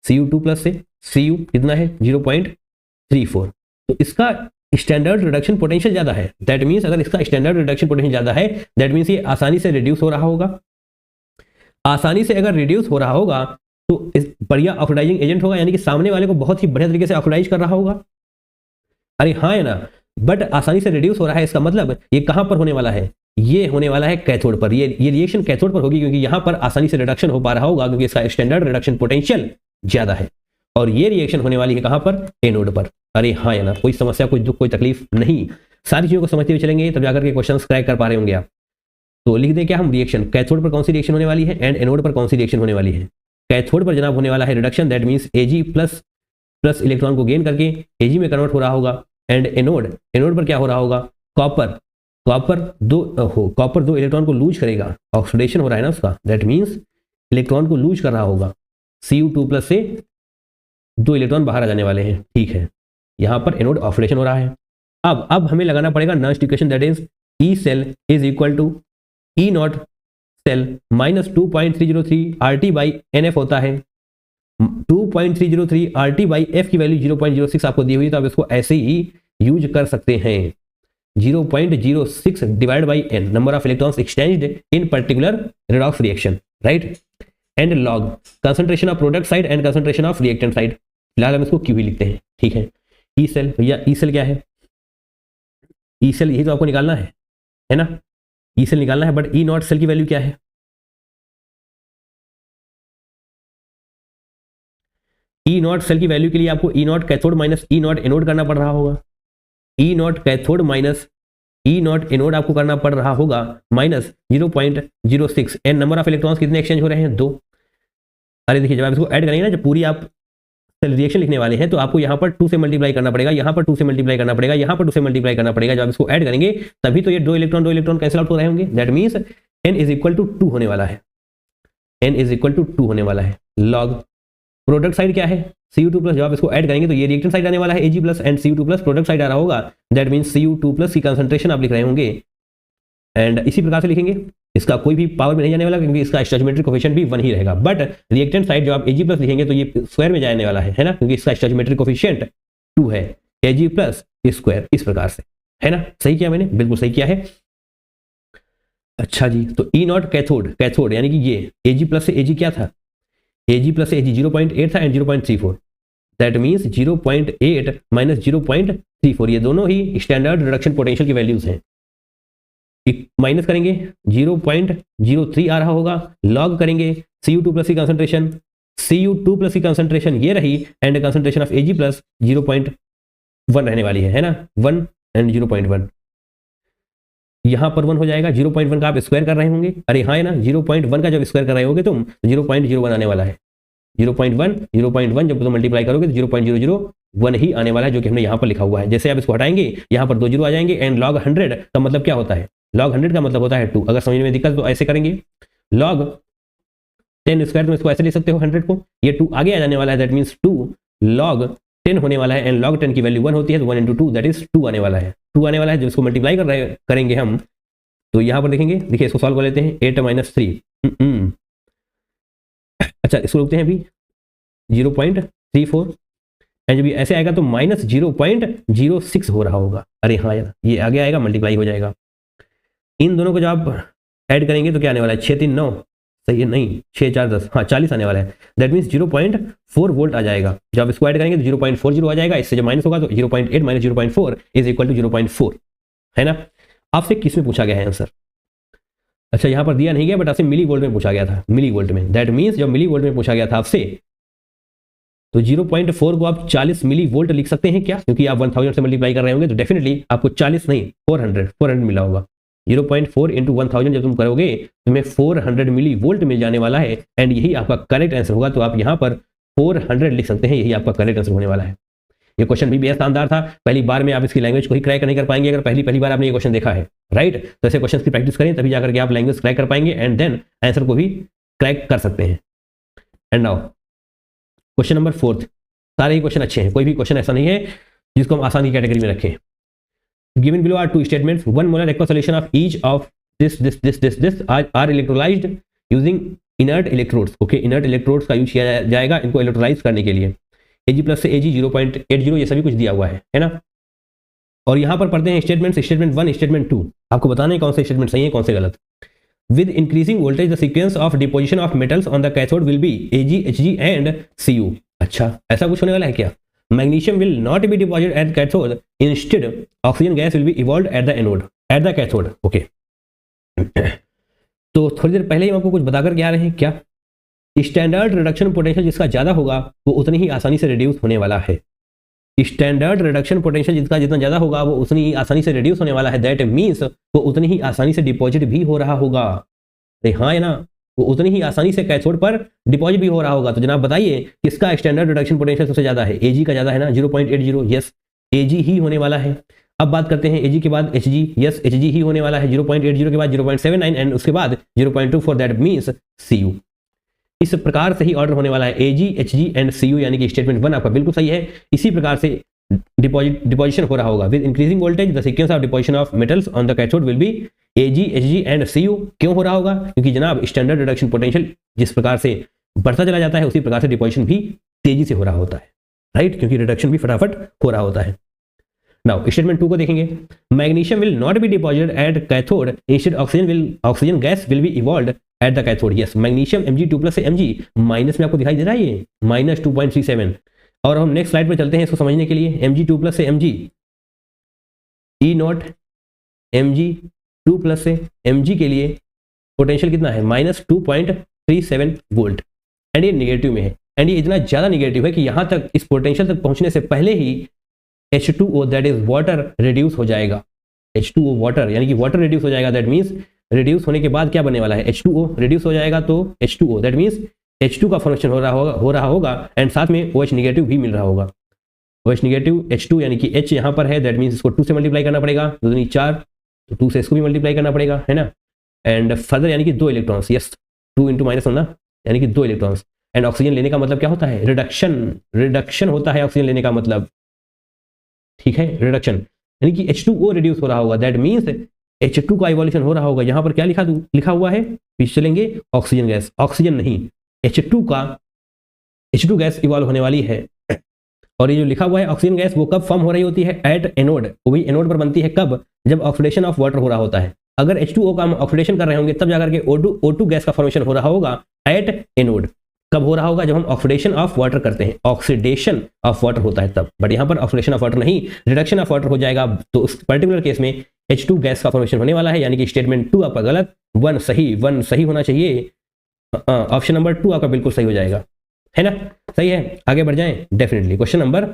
S1: Cu2 प्लस से Cu कितना है 0.34। तो इसका स्टैंडर्ड रिडक्शन पोटेंशियल ज्यादा है। दैट मीन्स अगर इसका स्टैंडर्ड रिडक्शन पोटेंशियल ज्यादा है, दैट मीन्स ये आसानी से रिड्यूस हो रहा होगा। आसानी से अगर रिड्यूस हो रहा होगा तो इस बढ़िया ऑक्सीडाइजिंग एजेंट होगा, यानी कि सामने वाले को बहुत ही बढ़िया तरीके से ऑक्सीडाइज कर रहा होगा। अरे हाँ है ना, बट आसानी से रिड्यूस हो रहा है, इसका मतलब ये कहां पर होने वाला है, ये होने वाला है कैथोड पर। ये रिएक्शन कैथोड पर होगी, क्योंकि यहां पर आसानी से रिडक्शन हो पा रहा होगा, क्योंकि इसका स्टैंडर्ड रिडक्शन पोटेंशियल ज्यादा है। और ये रिएक्शन होने वाली है कहां पर, एनोड पर। अरे हाँ है ना, कोई समस्या, कोई दुख, कोई तकलीफ नहीं। सारी चीजों को समझते हुए चलेंगे तब जाकर के क्वेश्चन क्रैक कर पा रहे होंगे आप। तो लिख दें क्या हम, रिएक्शन कैथोड पर कौन सी रिएक्शन होने वाली है एंड एनोड पर कौन सी रिएक्शन होने वाली है। कैथोड पर जनाब होने वाला है reduction, that means Ag plus electron को गेन करके Ag में कन्वर्ट हो रहा होगा। एंड एनोड पर क्या हो रहा होगा, कॉपर दो इलेक्ट्रॉन को लूज करेगा, ऑक्सीडेशन हो रहा है ना उसका, दैट मीन्स इलेक्ट्रॉन को लूज कर रहा होगा। Cu2 प्लस से 2 इलेक्ट्रॉन बाहर आ जाने वाले हैं, ठीक है। यहां पर एनोड ऑक्सीडेशन हो रहा है। अब हमें लगाना पड़ेगा Nernst equation, that is E cell is equal to E nought cell minus 2.303 RT by NF होता है। 2.303 RT बाई F की वैल्यू 0.06 आपको दी हुई, तो आप इसको ऐसे ही यूज कर सकते हैं। 0.06 divide by n, number of electrons exchanged in particular redox reaction, right. And log concentration of product side and concentration of reactant side, फिलहाल हम इसको क्यू ही लिखते हैं, ठीक है। ई सेल, भैया ई सेल क्या है, ई सेल यही तो आपको निकालना है ना, ई सेल निकालना है। बट ई नॉट सेल की वैल्यू क्या है, ई नॉट सेल की वैल्यू के लिए आपको E nought cathode minus E nought anode करना पड़ रहा होगा। E nought cathode minus E nought anode आपको करना पड़ रहा होगा minus 0.06 and number of electrons कितने एक्सचेंज हो रहे हैं, 2। अरे देखिए, जब आप इसको ऐड करेंगे ना, जब पूरी आप रिएक्शन लिखने वाले हैं, तो आपको यहाँ पर 2 से मल्टीप्लाई करना पड़ेगा, यहाँ पर 2 से मल्टीप्लाई करना पड़ेगा, यहाँ पर 2 से मल्टीप्लाई करना पड़ेगा। जब आप इसको ऐड करेंगे तभी तो ये 2 इलेक्ट्रॉन कैंसिल आउट हो रहे होंगे। That means n is equal to 2 होने वाला है, n इज इक्वल टू 2 होने वाला है। लॉग प्रोडक्ट साइड क्या है, Cu2 प्लस, जब आप इसको ऐड करेंगे तो ये रिएक्टेंट साइड आने वाला है Ag plus, and Cu2 plus product side आ रहा होगा। दैट मीन्स Cu2 प्लस की कंसंट्रेशन आप लिख रहे होंगे, एंड इसी प्रकार से लिखेंगे। इसका कोई भी पावर में नहीं जाने वाला, क्योंकि इसका स्टोइचियोमेट्रिक कोफिशिएंट भी 1 ही रहेगा। बट रिएक्टेंट साइड जो आप Ag प्लस लिखेंगे तो ये स्क्वायर में जाने वाला है ना, क्योंकि इसका स्टोइचियोमेट्रिक कोफिशिएंट 2 है, Ag प्लस स्क्वायर, इस प्रकार से, है ना। सही किया मैंने, बिल्कुल सही किया है। अच्छा जी, तो ई नॉट कैथोड यानी कि ये Ag प्लस से Ag क्या था, Ag प्लस से Ag 0.8 था एंड 0.34। दैट मीन्स 0.8 माइनस 0.34, ये दोनों ही स्टैंडर्ड रिडक्शन पोटेंशियल की वैल्यूज हैं। माइनस करेंगे 0.03 आ रहा होगा, लॉग करेंगे Cu2 प्लस की कंसंट्रेशन, Cu2 प्लस की कंसंट्रेशन ये रही, and concentration of Ag plus 0.1 रहने वाली है ना, 1 एंड 0.1। यहां पर 1 हो जाएगा, 0.1 का आप स्क्वायर कर रहे होंगे। अरे हाँ है ना, 0.1 का जब स्क्वायर कर रहे होगे तुम, 0.01 आने वाला है। 0.1 जब तुम मल्टीप्लाई करोगे तो 0.001 ही आने वाला है, जो कि हमने यहाँ पर लिखा हुआ है। जैसे आप इसको हटाएंगे, यहाँ पर 2 जीरो आ जाएंगे, एंड लॉग 100 का मतलब क्या होता है, लॉग 100 का मतलब होता है 2। अगर समझने में दिक्कत तो ऐसे करेंगे, लॉग 10 स्क्वायर, तुम इसको ऐसे लिख सकते हो 100 को, ये 2 आगे आ जाने वाला है, दैट मीन्स 2 लॉग 10 होने वाला है, एंड लॉग 10 की वैल्यू 1 होती है, तो 1 इंटू 2 दैट इज 2 आने वाला है। 2 आने वाला है, जब इसको मल्टीप्लाई करेंगे हम, तो यहाँ पर देखेंगे, देखिए इसको सॉल्व कर लेते हैं, 8 माइनस 3, अच्छा इसको लिखते हैं अभी 0.34, एंड जब ये ऐसे आएगा तो माइनस 0.06 हो रहा होगा। अरे हाँ यार, ये आगे आएगा, मल्टीप्लाई हो जाएगा। इन दोनों को जब आप ऐड करेंगे तो क्या आने वाला है, 6 3 9, सही है, नहीं 6 4 10, हाँ 40 आने वाला है। दैट मीन्स 0.4 वोल्ट आ जाएगा। जब आप इसको ऐड करेंगे तो 0.40 आ जाएगा, इससे जब माइनस होगा तो 0.8 माइनस 0.4 इज इक्वल टू 0.4, है ना। आपसे किस में पूछा गया है आंसर, अच्छा यहाँ पर दिया नहीं गया, बट आपसे मिली वोल्ट में पूछा गया था, मिली वोल्ट में। दैट मीन्स जब मिली वोल्ट में पूछा गया था आपसे, तो 0.4 को आप 40 मिली वोल्ट लिख सकते हैं क्या, क्योंकि आप 1000 से मल्टीप्लाई कर रहे होंगे, तो डेफिनेटली आपको 40 नहीं 400 मिला होगा। 0.4 इंटू 1000 जब तुम करोगे तो तुम्हें 400 मिली वोल्ट मिल जाने वाला है, एंड यही आपका करेक्ट आंसर होगा। तो आप यहाँ पर 400 लिख सकते हैं, यही आपका करेक्ट आंसर होने वाला है। ये क्वेश्चन भी बेहद शानदार था, पहली बार में आप इसकी लैंग्वेज को ही क्रैक नहीं कर पाएंगे अगर पहली बार आपने ये क्वेश्चन देखा है, राइट। तो ऐसे क्वेश्चन की प्रैक्टिस करें तभी जाकर के आप लैंग्वेज क्रैक कर पाएंगे एंड देन आंसर को भी क्रैक कर सकते हैं। एंड नाउ क्वेश्चन नंबर 4, सारे ही क्वेश्चन अच्छे हैं, कोई भी क्वेश्चन ऐसा नहीं है जिसको हम आसान की कैटेगरी में रखें। Given below are two statements, 1 molar aqua solution of each of this are electrolyzed using inert electrodes। Okay, inert electrodes का यूज किया जाएगा इनको इलेक्ट्रोलाइज करने के लिए। Ag+ से Ag 0.80 ये सभी कुछ दिया हुआ है ना। और यहां पर पढ़ते हैं स्टेटमेंट 1, स्टेटमेंट 2। आपको बताना है कौन से स्टेटमेंट सही है कौन से गलत। With increasing voltage the sequence of deposition of metals on the cathode will be Ag, Hg and Cu। अच्छा, ऐसा कुछ होने वाला है क्या? Magnesium will not be deposit at cathode, instead oxygen gas will be evolved eight the anode, eight the cathode. Okay, तो थोड़ी देर पहले ही हम आपको कुछ बताकर के आ रहे हैं क्या, स्टैंडर्ड रिडक्शन पोटेंशियल जिसका ज्यादा होगा वो उतनी ही आसानी से रिड्यूस होने वाला है। स्टैंडर्ड रिडक्शन पोटेंशियल जिसका जितना ज्यादा होगा वो उतनी ही आसानी से रिड्यूस होने वाला है। दैट मीन्स वो उतनी ही आसानी से डिपॉजिट भी हो रहा होगा। हाँ है ना, वो उतनी ही आसानी से कैथोड पर डिपॉजिट भी हो रहा होगा। तो जनाब बताइए किसका स्टैंडर्ड रिडक्शन पोटेंशियल सबसे ज्यादा है? Ag का ज्यादा है ना, 0.80। यस, Ag ही होने वाला है। अब बात करते हैं Ag के बाद Hg। यस, Hg ही होने वाला है। 0.80 के बाद 0.79 एंड उसके बाद 0.24, दैट मीन्स Cu। इस प्रकार से ही ऑर्डर होने वाला है Ag, Hg एंड Cu, यानी कि स्टेटमेंट 1 आपका बिल्कुल सही है। इसी प्रकार से डिपोजिशन हो रहा होगा। With increasing voltage the sequence of deposition of metals on the cathode will be Ag, Hg and Cu। क्यों हो रहा होगा? क्योंकि जनाब स्टैंडर्ड रिडक्शन पोटेंशियल जिस प्रकार से बढ़ता चला जाता है उसी प्रकार से डिपोजिशन भी तेजी से हो रहा होता है, राइट, क्योंकि रिडक्शन भी फटाफट हो रहा होता है। नाउ स्टेटमेंट 2 को देखेंगे। Magnesium will not be deposited at cathode, instead oxygen gas will be evolved eight the cathode. Yes, magnesium Mg2+ से Mg माइनस में आपको दिखाई दे रहा है ये -2.37। और हम नेक्स्ट स्लाइड पर चलते हैं इसको समझने के लिए। Mg2+ से Mg, E0 Mg2+ से Mg के लिए पोटेंशियल कितना है? -2.37 वोल्ट एंड ये निगेटिव में है। एंड ये इतना ज्यादा निगेटिव है कि यहां तक इस पोटेंशियल तक पहुंचने से पहले ही H2O that is water reduce हो जाएगा। H2O वाटर, यानी कि वाटर रिड्यूस हो जाएगा। दैट मीन्स रिड्यूस होने के बाद क्या बनने वाला है? H2O रिड्यूस हो जाएगा तो H2O दैट मीन्स H2 का फॉर्मेशन हो रहा होगा एंड साथ में OH नेगेटिव भी मिल रहा होगा। OH नेगेटिव H2 यानी कि H यहाँ पर है, दैट मीन्स इसको 2 से मल्टीप्लाई करना पड़ेगा, 2 दूनी 4, तो 2 से इसको भी मल्टीप्लाई करना पड़ेगा, है ना। एंड फर्दर यानी कि 2 इलेक्ट्रॉन्स, यस 2 × -1 होना यानी कि 2 इलेक्ट्रॉन्स। एंड ऑक्सीजन लेने का मतलब क्या होता है? रिडक्शन होता है ऑक्सीजन लेने का मतलब, ठीक है, रिडक्शन यानी कि H2O रिड्यूस हो रहा होगा। दैट मीन्स H2 का इवोल्यूशन हो रहा होगा। यहां पर क्या लिखा हुआ है? पीछे चलेंगे, ऑक्सीजन गैस, ऑक्सीजन नहीं, H2 गैस इवॉल्व होने वाली है। और ये जो लिखा हुआ है ऑक्सीजन गैस, वो कब फॉर्म हो रही होती है? At anode. वो भी एनोड पर बनती है कब? जब ऑक्सीडेशन ऑफ वाटर हो रहा होता है। अगर H2O का हम ऑक्सीडेशन कर रहे होंगे तब जाकर के O2 गैस का फॉर्मेशन हो रहा होगा एट एनोड। कब हो रहा होगा? जब हम ऑक्सीडेशन ऑफ वाटर करते हैं, ऑक्सीडेशन ऑफ वाटर होता है तब। बट यहाँ पर ऑक्सीडेशन ऑफ वाटर नहीं, रिडक्शन ऑफ वाटर हो जाएगा। तो उस पर्टिकुलर केस में H2 गैस का फॉर्मेशन होने वाला है, यानी कि स्टेटमेंट 2 आपका गलत, 1 सही होना चाहिए। ऑप्शन नंबर 2 आपका बिल्कुल सही हो जाएगा, है ना, सही है। आगे बढ़ जाएं, definitely question number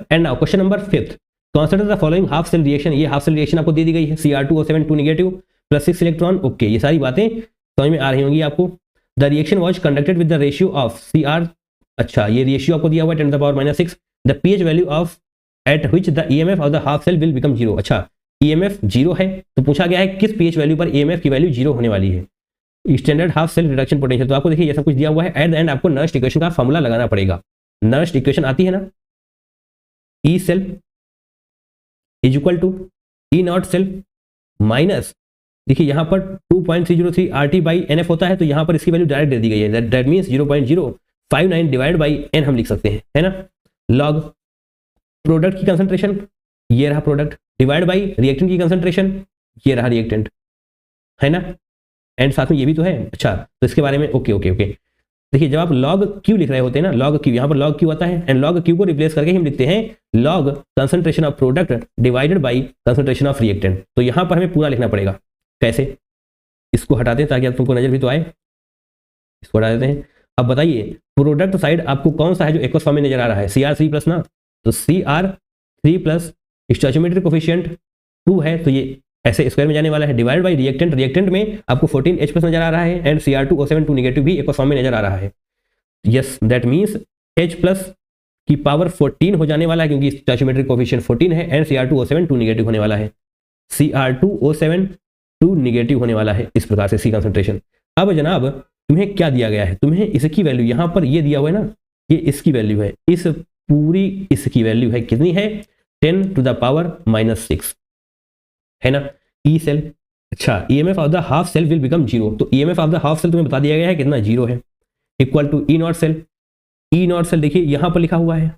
S1: 5। Consider the following half cell reaction. ये हाफ सेल रिएक्शन आपको दे दी गई है। Cr2O7 2 negative plus 6 electron. Okay, ये सारी बातें समझ में आ रही होंगी आपको। The reaction was conducted with the ratio of Cr, अच्छा ये रेशियो आपको दिया हुआ है 10⁻⁻6। The pH value of at which the EMF of the half cell will become 0। अच्छा, EMF 0 है तो पूछा गया है किस pH वैल्यू पर EMF की वैल्यू 0 होने वाली है। Standard half cell reduction potential, तो आपको देखिए ये सब कुछ दिया हुआ है। एट द एंड आपको नर्स्ट इक्वेशन का फॉर्मूला लगाना पड़ेगा। नर्स्ट इक्वेशन आती है ना, E cell is equal to E0 cell minus, देखिए यहाँ पर 2.303 RT/NF होता है, तो यहाँ पर इसकी वैल्यू डायरेक्ट दे दी गई है। That means 0.059 divide by n हम लिख सकते हैं, है ना। लॉग प्रोडक्ट की कंसंट्रेशन, ये रहा प्रोडक्ट, डिवाइड बाई रिएक्टेंट की कंसंट्रेशन, ये रहा रिएक्टेंट, है ना। एंड साथ में ये भी तो है। अच्छा, तो इसके बारे में ओके। देखिए जब आप log Q लिख रहे होते हैं ना, log Q, यहाँ पर log Q आता है एंड log Q को रिप्लेस करके हम लिखते हैं log concentration of product divided by concentration of reactant. तो यहाँ पर हमें पूरा लिखना पड़ेगा। कैसे? इसको हटा दें ताकि आप तुमको नजर भी तो आए। इसको हटा देते हैं। अब बताइए प्रोडक्ट साइड आपको कौन सा है जो एक्वस फॉर्म में नजर आ रहा है? Cr3+ ना, तो Cr3+ स्टोइचियोमेट्रिक कोफिशिएंट 2 है, तो ये ऐसे स्क्वायर में जाने वाला है, डिवाइड बाई रिएक्टेंट में आपको 14H+ नजर आ रहा है एंड Cr2O7 2 नेगेटिव भी एक्वस फॉर्म में नजर आ रहा है। यस, दैट मीन्स H+ की पावर 14 हो जाने वाला है, क्योंकि स्टोइचियोमेट्रिक कोएफिशिएंट 14 है, एंड Cr2O7 2 नेगेटिव होने वाला है। Cr2O7 2 नेगेटिव होने वाला है, इस प्रकार से C कंसंट्रेशन। अब जनाब तुम्हें क्या दिया गया है, तुम्हें इसकी वैल्यू यहाँ पर ये दिया हुआ है ना, ये इसकी वैल्यू है, इस पूरी इसकी वैल्यू है, कितनी है 10⁻⁻6 है ना। ई सेल, अच्छा EMF of the half cell will become 0, तो EMF of the half cell तुम्हें बता दिया गया है कितना 0 है, equal to E not cell. E not cell देखिए यहाँ पर लिखा हुआ है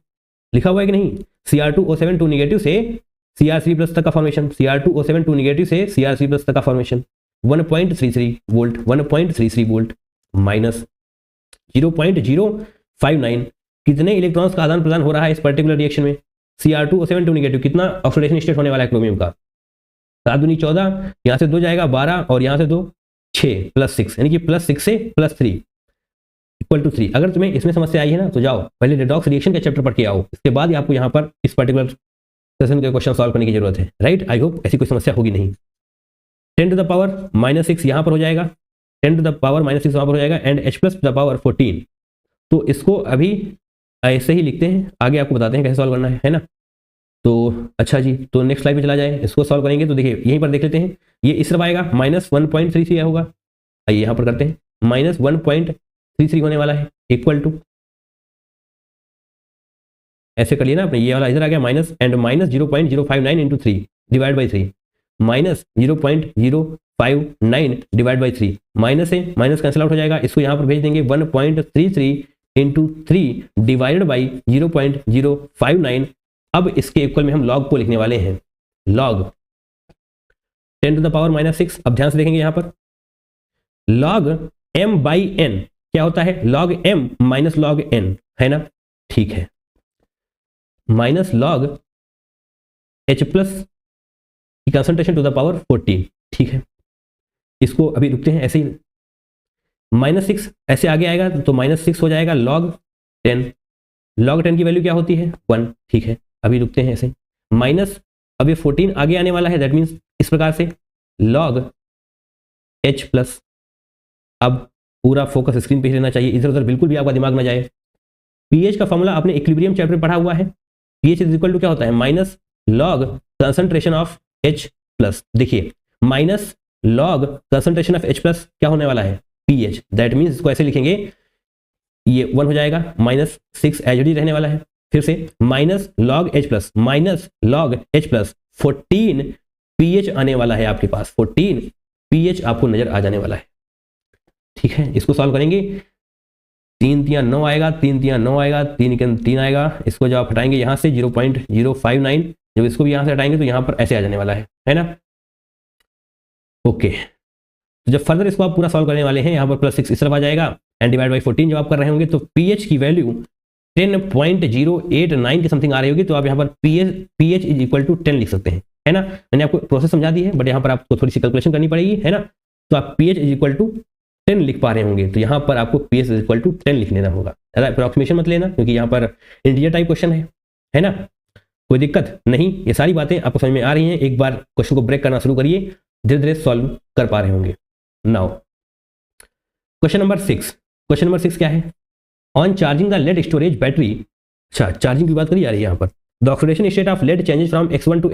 S1: कि नहीं, Cr2O7 2 नेगेटिव से Cr3+ तक का फॉर्मेशन, Cr2O7 2 नेगेटिव से Cr3+ तक का फॉर्मेशन, 1.33 वोल्ट, 1.33 वोल्ट माइनस 0.059, कितने इलेक्ट्रॉन्स का आदान प्रदान हो रहा है इस पर्टिकुलर रिएक्शन में। Cr2O7 2 नेगेटिव, कितना ऑक्सीडेशन स्टेट होने वाला है क्रोमियम का, 7 दूनी 14, यहाँ से 2 जाएगा 12 और यहाँ से 2 6 प्लस 6, यानी कि +6 से +3 इक्वल टू 3। अगर तुम्हें इसमें समस्या आई है ना तो जाओ पहले रेडॉक्स रिएक्शन का चैप्टर पढ़ के आओ, इसके बाद ही आपको यहाँ पर इस पर्टिकुलर सेशन के क्वेश्चन सॉल्व करने की जरूरत है, राइट। आई होप ऐसी कोई समस्या होगी नहीं। 10⁻⁻6 यहाँ पर हो जाएगा, 10⁻⁻6 वहाँ पर हो जाएगा, एंड H+14। तो इसको अभी ऐसे ही लिखते हैं, आगे आपको बताते हैं कैसे सॉल्व करना है ना। तो अच्छा जी, तो नेक्स्ट स्लाइड पे चला जाए, इसको सॉल्व करेंगे तो देखिए यहीं पर देख लेते हैं, ये इस तरफ आएगा -1.33 होगा, आइए यहाँ पर करते हैं, -1.33 होने वाला है, इक्वल टू ऐसे कर लिया ना आपने, ये वाला इधर आ गया minus, and -0.059 into 3 divide by 3, -0.059 divide by 3, minus से माइनस कैंसिल आउट हो जाएगा, इसको यहाँ पर भेज देंगे 1.33 इंटू 3 डिवाइडेड बाई 0.059। अब इसके इक्वल में हम लॉग को लिखने वाले हैं, लॉग 10⁻⁻6। अब ध्यान से देखेंगे यहाँ पर लॉग m/n क्या होता है, log m minus log n है ना, ठीक है, माइनस लॉग H+ की कंसंट्रेशन टू द पावर 14, ठीक है। इसको अभी रुकते हैं ऐसे ही, -6 ऐसे आगे आएगा तो -6 हो जाएगा लॉग 10, लॉग 10 की वैल्यू क्या होती है 1, ठीक है। अभी रुकते हैं ऐसे, माइनस अब ये 14 आगे आने वाला है, दैट मीन्स इस प्रकार से लॉग H+। अब पूरा फोकस स्क्रीन पे ही रहना चाहिए, इधर उधर बिल्कुल भी आपका दिमाग ना जाए। पीएच का फॉर्मूला आपने इक्विलिब्रियम चैप्टर में पढ़ा हुआ है, पीएच इज इक्वल टू क्या होता है, minus log concentration of H+। देखिए minus log concentration of H+ क्या होने वाला है पीएच, दैट मीन्स इसको ऐसे लिखेंगे, ये 1 हो जाएगा, -6 एचडी रहने वाला है, फिर से minus log H+, minus log H+, 14 pH आने वाला है आपके पास, 14 पीएच आपको नजर आ जाने वाला है, ठीक है। इसको सॉल्व करेंगे, 3 3 9 आएगा, 3 3 9 आएगा, 3 3 आएगा, इसको जब आप हटाएंगे यहाँ से 0.059, जब इसको भी यहाँ से हटाएंगे तो यहाँ पर ऐसे आ जाने वाला है ना, ओके। तो जब फर्दर इसको आप पूरा सॉल्व करने वाले हैं, यहाँ पर +6 इस तरफ आ जाएगा, एंड डिवाइड बाई 14 जब आप कर रहे होंगे तो पीएच की वैल्यू 10.089 की समथिंग आ रही होगी, तो आप यहाँ पर पीएच इज इक्वल टू 10 लिख सकते हैं, है ना। मैंने आपको प्रोसेस समझा दी है, बट यहाँ पर आपको थोड़ी सी कैलकुलेशन करनी पड़ेगी, है ना। तो आप पीएच इज इक्वल टू 10 लिख पा रहे होंगे, तो यहाँ पर आपको पीएच इज इक्वल टू 10 लिख लेना होगा, अप्रोक्सीमेशन मत लेना, क्योंकि यहाँ पर इंटीजर टाइप क्वेश्चन है ना, कोई दिक्कत नहीं। ये सारी बातें आपको समझ में आ रही हैं, एक बार क्वेश्चन को ब्रेक करना शुरू करिए, धीरे धीरे सॉल्व कर पा रहे होंगे। नाउ क्वेश्चन नंबर 6 क्या है, on charging the lead storage battery. अच्छा, चार्जिंग की बात करी जा रही है यहाँ पर। The oxidation state of lead changes from x1 to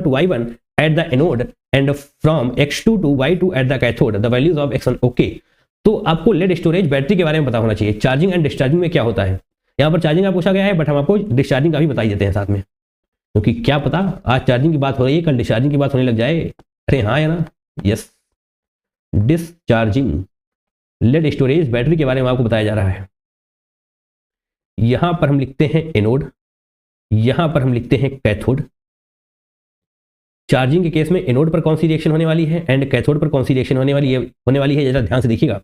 S1: y1 at the anode and from x2 to y2 at the cathode, the values of x1, okay. तो आपको लेड स्टोरेज बैटरी के बारे में पता होना चाहिए, चार्जिंग एंड डिस्चार्जिंग में क्या होता है। यहाँ पर चार्जिंग का पूछा गया है, बट हम आपको डिस्चार्जिंग का भी बता ही देते हैं साथ में, क्योंकि क्या पता आज चार्जिंग की बात हो रही है, कल डिस्चार्जिंग की बात होने लग जाए। अरे हाँ या ना, yes, discharging lead storage battery के बारे में आपको बताया जा रहा है। यहां पर हम लिखते हैं एनोड, यहां पर हम लिखते हैं कैथोड। चार्जिंग के केस में एनोड पर कौन सी रिएक्शन होने वाली है एंड कैथोड पर कौन सी रिएक्शन होने वाली है जरा ध्यान से देखिएगा।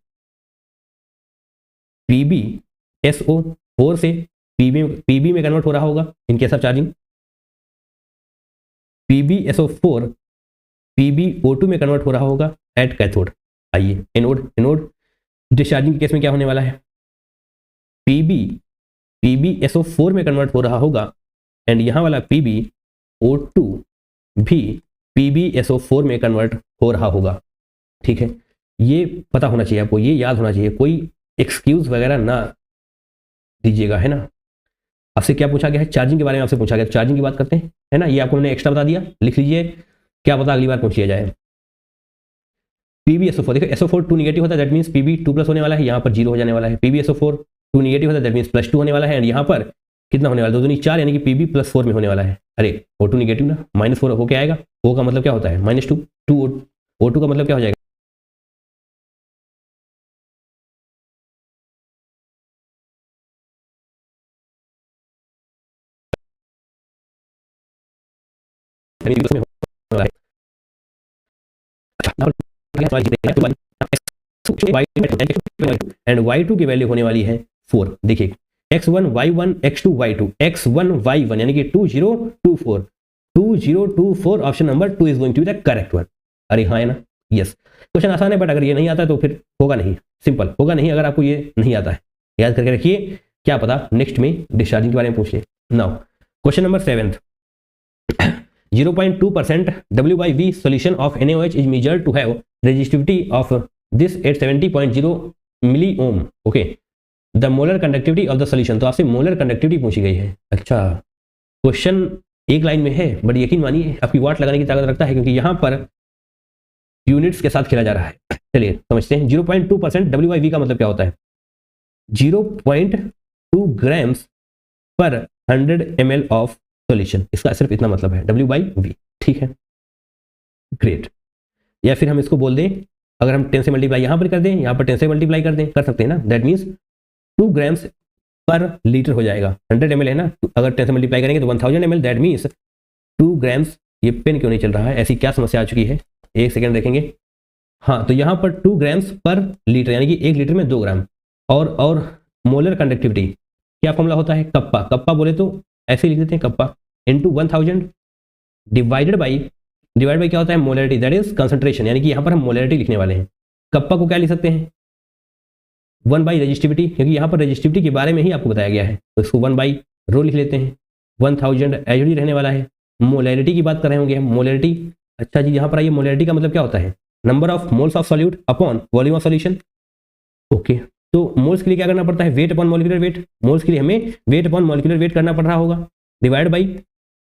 S1: PbSO4 से Pb में कन्वर्ट हो रहा होगा इन case of charging, PbSO4 PbO2 में कन्वर्ट हो रहा होगा एट कैथोड। आइए एनोड डिस्चार्जिंग के केस में क्या होने वाला है, PbSO4 में कन्वर्ट हो रहा होगा, एंड यहां वाला PbO2 भी PbSO4 में कन्वर्ट हो रहा होगा, ठीक है। ये पता होना चाहिए आपको, ये याद होना चाहिए, कोई एक्सक्यूज वगैरह ना दीजिएगा, है ना। आपसे क्या पूछा गया है, चार्जिंग के बारे में आपसे पूछा गया, तो चार्जिंग की बात करते हैं, है ना। ये आपको मैंने एक्स्ट्रा बता दिया, लिख लीजिए, क्या पता अगली बार पूछ लिया जाए। PbSO4, देखो SO4 2 निगेटिव होता है, दैट मीन्स Pb 2 प्लस होने वाला है, यहाँ पर 0 हो जाने वाला है। PbSO4 2 निगेटिव होता है, दैट मीन्स +2 होने वाला है, एंड यहाँ पर कितना होने वाला है, 2 दूनी 4, यानी कि Pb +4 में होने वाला है। अरे O2 निगेटिव ना, -4 हो क्या आएगा, O का मतलब क्या होता है -2, 2 O2 का मतलब क्या हो जाएगा, एंड y2 की वैल्यू होने वाली है 4। देखिए x1 y1 x2 y2, x1 y1 यानी कि 2024, 2024 option number 2 is going to be the correct one. अरे हाँ है ना, यस। क्वेश्चन आसान है, बट अगर ये नहीं आता तो फिर होगा नहीं, सिंपल होगा नहीं अगर आपको ये नहीं आता है। याद करके रखिए, क्या पता नेक्स्ट में डिस्चार्जिंग के बारे में पूछ ले। Now question number 7, 0.2% W/V solution of NaOH is measured to have resistivity of this at 70.0 milliohm. Okay. The molar conductivity of the solution. तो आपसे मोलर कंडक्टिविटी पूछी गई है। अच्छा, क्वेश्चन एक लाइन में है, बट यकीन मानिए आपकी वाट लगाने की ताकत रखता है, क्योंकि यहां पर यूनिट्स के साथ खेला जा रहा है। चलिए समझते हैं। 0.2% W/V का मतलब क्या होता है, 0.2 ग्राम्स पर 100 ml ऑफ सॉल्यूशन, इसका सिर्फ इतना मतलब है W/V। ठीक है, ग्रेट। या फिर हम इसको बोल दें, अगर हम 10 से मल्टीप्लाई यहां पर कर दें, यहां पर 10 से मल्टीप्लाई कर दें, कर सकते हैं ना, दैट मीन्स 2 ग्राम्स पर लीटर हो जाएगा। 100 ml है ना, तो अगर 10 से मल्टीप्लाई करेंगे तो 1000 ml, दैट मीन्स 2 ग्राम्स। ये पेन क्यों नहीं चल रहा है, ऐसी क्या समस्या आ चुकी है, एक सेकेंड देखेंगे। हाँ, तो यहाँ पर 2 ग्राम्स पर लीटर, यानी कि 1 लीटर में 2 ग्राम। और मोलर कंडक्टिविटी क्या फॉर्मूला होता है, कप्पा। कप्पा बोले तो ऐसे लिख देते हैं, कप्पा इंटू 1000 डिवाइडेड बाई क्या होता है, मोलरिटी, दैट इज कंसंट्रेशन, यानी कि यहाँ पर हम मोलरिटी लिखने वाले हैं। कप्पा को क्या लिख सकते हैं, 1 बाई रजिस्टिविटी, क्योंकि यहाँ पर रजिस्टिविटी के बारे में ही आपको बताया गया है, तो इसको 1 बाई रो लिख लेते हैं। 1000 एचडी रहने वाला है। मोलरिटी की बात कर रहे होंगे हम, मोलरिटी। अच्छा जी, यहाँ पर आइए, मोलरिटी का मतलब क्या होता है, number of moles of solute upon volume of solution. Okay, तो मोल्स के लिए क्या करना पड़ता है, weight upon molecular weight. Moles के लिए हमें वेट अपॉन मॉलिक्यूलर वेट करना पड़ रहा होगा, डिवाइड बाई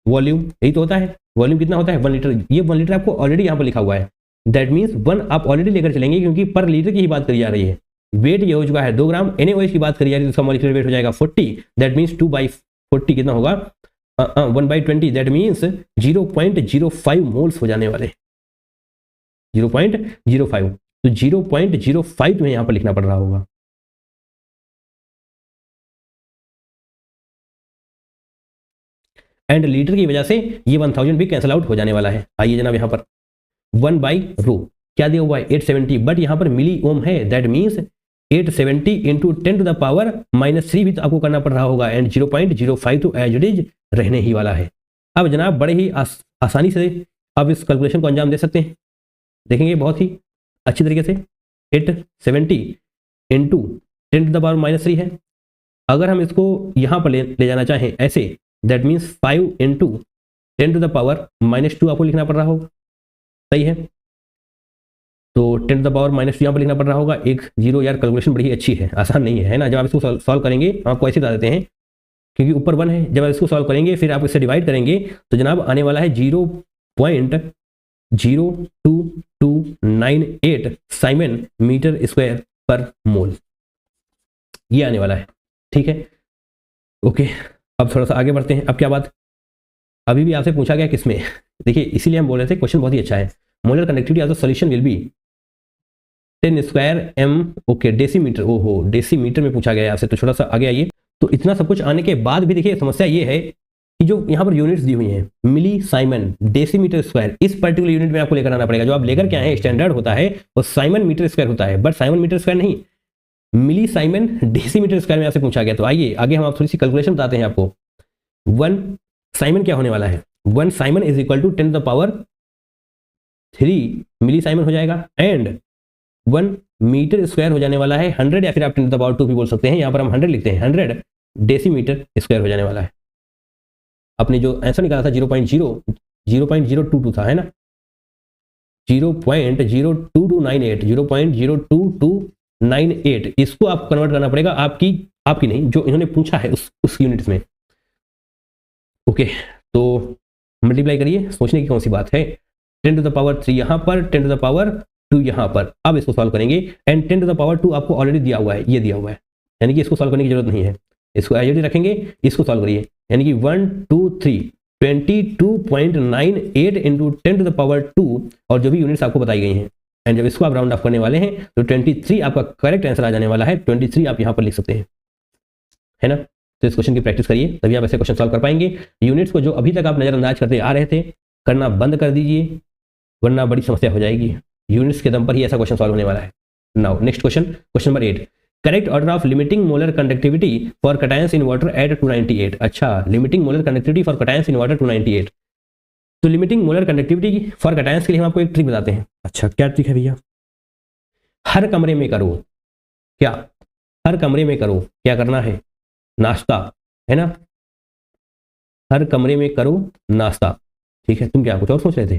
S1: वॉल्यूम, यही तो होता है। वॉल्यूम कितना होता है, 1 लीटर। ये 1 लीटर आपको ऑलरेडी यहाँ पर लिखा हुआ है, दैट मीन्स 1 आप ऑलरेडी लेकर चलेंगे, क्योंकि पर लीटर की ही बात करी जा रही है। वेट ये हो चुका है 2 ग्राम, NaOH की बात करी जा रही है, तो उसका मॉलिक्यूलर वेट हो जाएगा 40, दैट मीन्स 2/40 कितना होगा, 1/20, दैट मीन्स 0.05 मोल्स हो जाने वाले, 0.05। तो 0.05 तुम्हें यहाँ पर लिखना पड़ रहा होगा। एंड लीटर की वजह से ये 1000 भी कैंसिल आउट हो जाने वाला है। आइए जनाब, यहाँ पर 1 बाई रो क्या दिया हुआ है, 870, बट यहाँ पर मिली ओम है, that means 870 into 10 to the power -3 भी तो आपको करना पड़ रहा होगा, एंड 0.05 तो एज इट इज रहने ही वाला है। अब जनाब बड़े ही आसानी से आप इस कैलकुलेशन को अंजाम दे सकते हैं, देखेंगे बहुत ही अच्छी तरीके से। 870 इंटू 10 टू द पावर -3 है। अगर हम इसको यहाँ पर ले जाना चाहें ऐसे, that means 5 into 10 to the power -2 आपको लिखना पड़ रहा होगा, सही है। तो 10 टू द पावर -2 यहाँ पर लिखना पड़ रहा होगा। एक जीरो, यार कैलकुलेशन बड़ी अच्छी है, आसान नहीं है ना। जब आप इसको सॉल्व करेंगे, हम आपको ऐसे बता देते हैं, क्योंकि ऊपर 1 है, जब आप इसको सॉल्व करेंगे फिर आप इससे डिवाइड करेंगे, तो जनाब आने वाला है 0.02298 साइमन मीटर स्क्वायर पर मोल, ये आने वाला है। ठीक है, ओके। अब थोड़ा सा आगे बढ़ते हैं। अब क्या बात, अभी भी आपसे पूछा गया किसमें, देखिए इसीलिए हम बोल रहे थे क्वेश्चन बहुत ही अच्छा है। Molar conductivity of the solution will be 10 square m, okay, decimetre. ओहो, डेसीमीटर में पूछा गया है आपसे, तो थोड़ा सा आगे आइए। तो इतना सब कुछ आने के बाद भी देखिए समस्या ये है कि जो यहाँ पर यूनिट्स दी हुई हैं, मिली साइमन डेसीमीटर स्क्वायर, इस पर्टिकुलर यूनिट में आपको लेकर आना पड़ेगा। जो आप लेकर के आए हैं स्टैंडर्ड होता है वो साइमन मीटर स्क्वायर होता है, बट साइमन मीटर स्क्वायर नहीं, मिली साइमन डेसीमीटर स्क्वायर में आपसे पूछा गया। तो आइए आगे हम आप थोड़ी सी कैलकुलेशन बताते हैं आपको। 1 साइमन क्या होने वाला है, 1 siemens is equal to 10 to the power 3 millisiemens हो जाएगा, एंड 1 मीटर स्क्वायर हो जाने वाला है 100, या फिर आप 10 टू द पावर 2 भी बोल सकते हैं, यहाँ पर हम 100 लिखते हैं, 100 डेसीमीटर स्क्वायर हो जाने वाला है। आपने जो आंसर निकाला था 0.022 था, है ना, 0.02298, 0.02298, इसको आपको कन्वर्ट करना पड़ेगा आपकी नहीं, जो इन्होंने पूछा है उस यूनिट्स में। ओके, तो मल्टीप्लाई करिए, सोचने की कौन सी बात है। 10 टू द पावर 3 यहाँ पर, 10 टू द पावर 2 यहाँ पर। अब इसको सॉल्व करेंगे एंड 10 टू द पावर 2 आपको ऑलरेडी दिया हुआ है, ये दिया हुआ है, यानी कि इसको सॉल्व करने की जरूरत नहीं है, इसको एज इट इज रखेंगे, इसको सॉल्व करिए, यानी कि 1 2 3 22.98 इंटू 10 टू द पावर 2 और जो भी यूनिट्स आपको बताई गई हैं, एंड जब इसको आप राउंड ऑफ करने वाले हैं तो 23 आपका करेक्ट आंसर आ जाने वाला है। 23 आप यहाँ पर लिख सकते हैं, है ना। तो इस क्वेश्चन की प्रैक्टिस करिए, तभी आप ऐसे क्वेश्चन सॉल्व कर पाएंगे। यूनिट्स को जो अभी तक आप नजरअंदाज करते आ रहे थे, करना बंद कर दीजिए, वरना बड़ी समस्या हो जाएगी। यूनिट्स के दम पर ही ऐसा क्वेश्चन सॉल्व होने वाला है। Now next question, question number 8, correct order of limiting molar conductivity for cations in water at 298। अच्छा, limiting molar conductivity for cations in water 298। तो limiting molar conductivity for cations के लिए हम आपको एक ट्रिक बताते हैं। अच्छा, क्या ट्रिक है भैया? हर कमरे में करो क्या, हर कमरे में करो, क्या करना है? नाश्ता, है ना। हर कमरे में करो नाश्ता, ठीक है। तुम क्या कुछ और सोच रहे थे?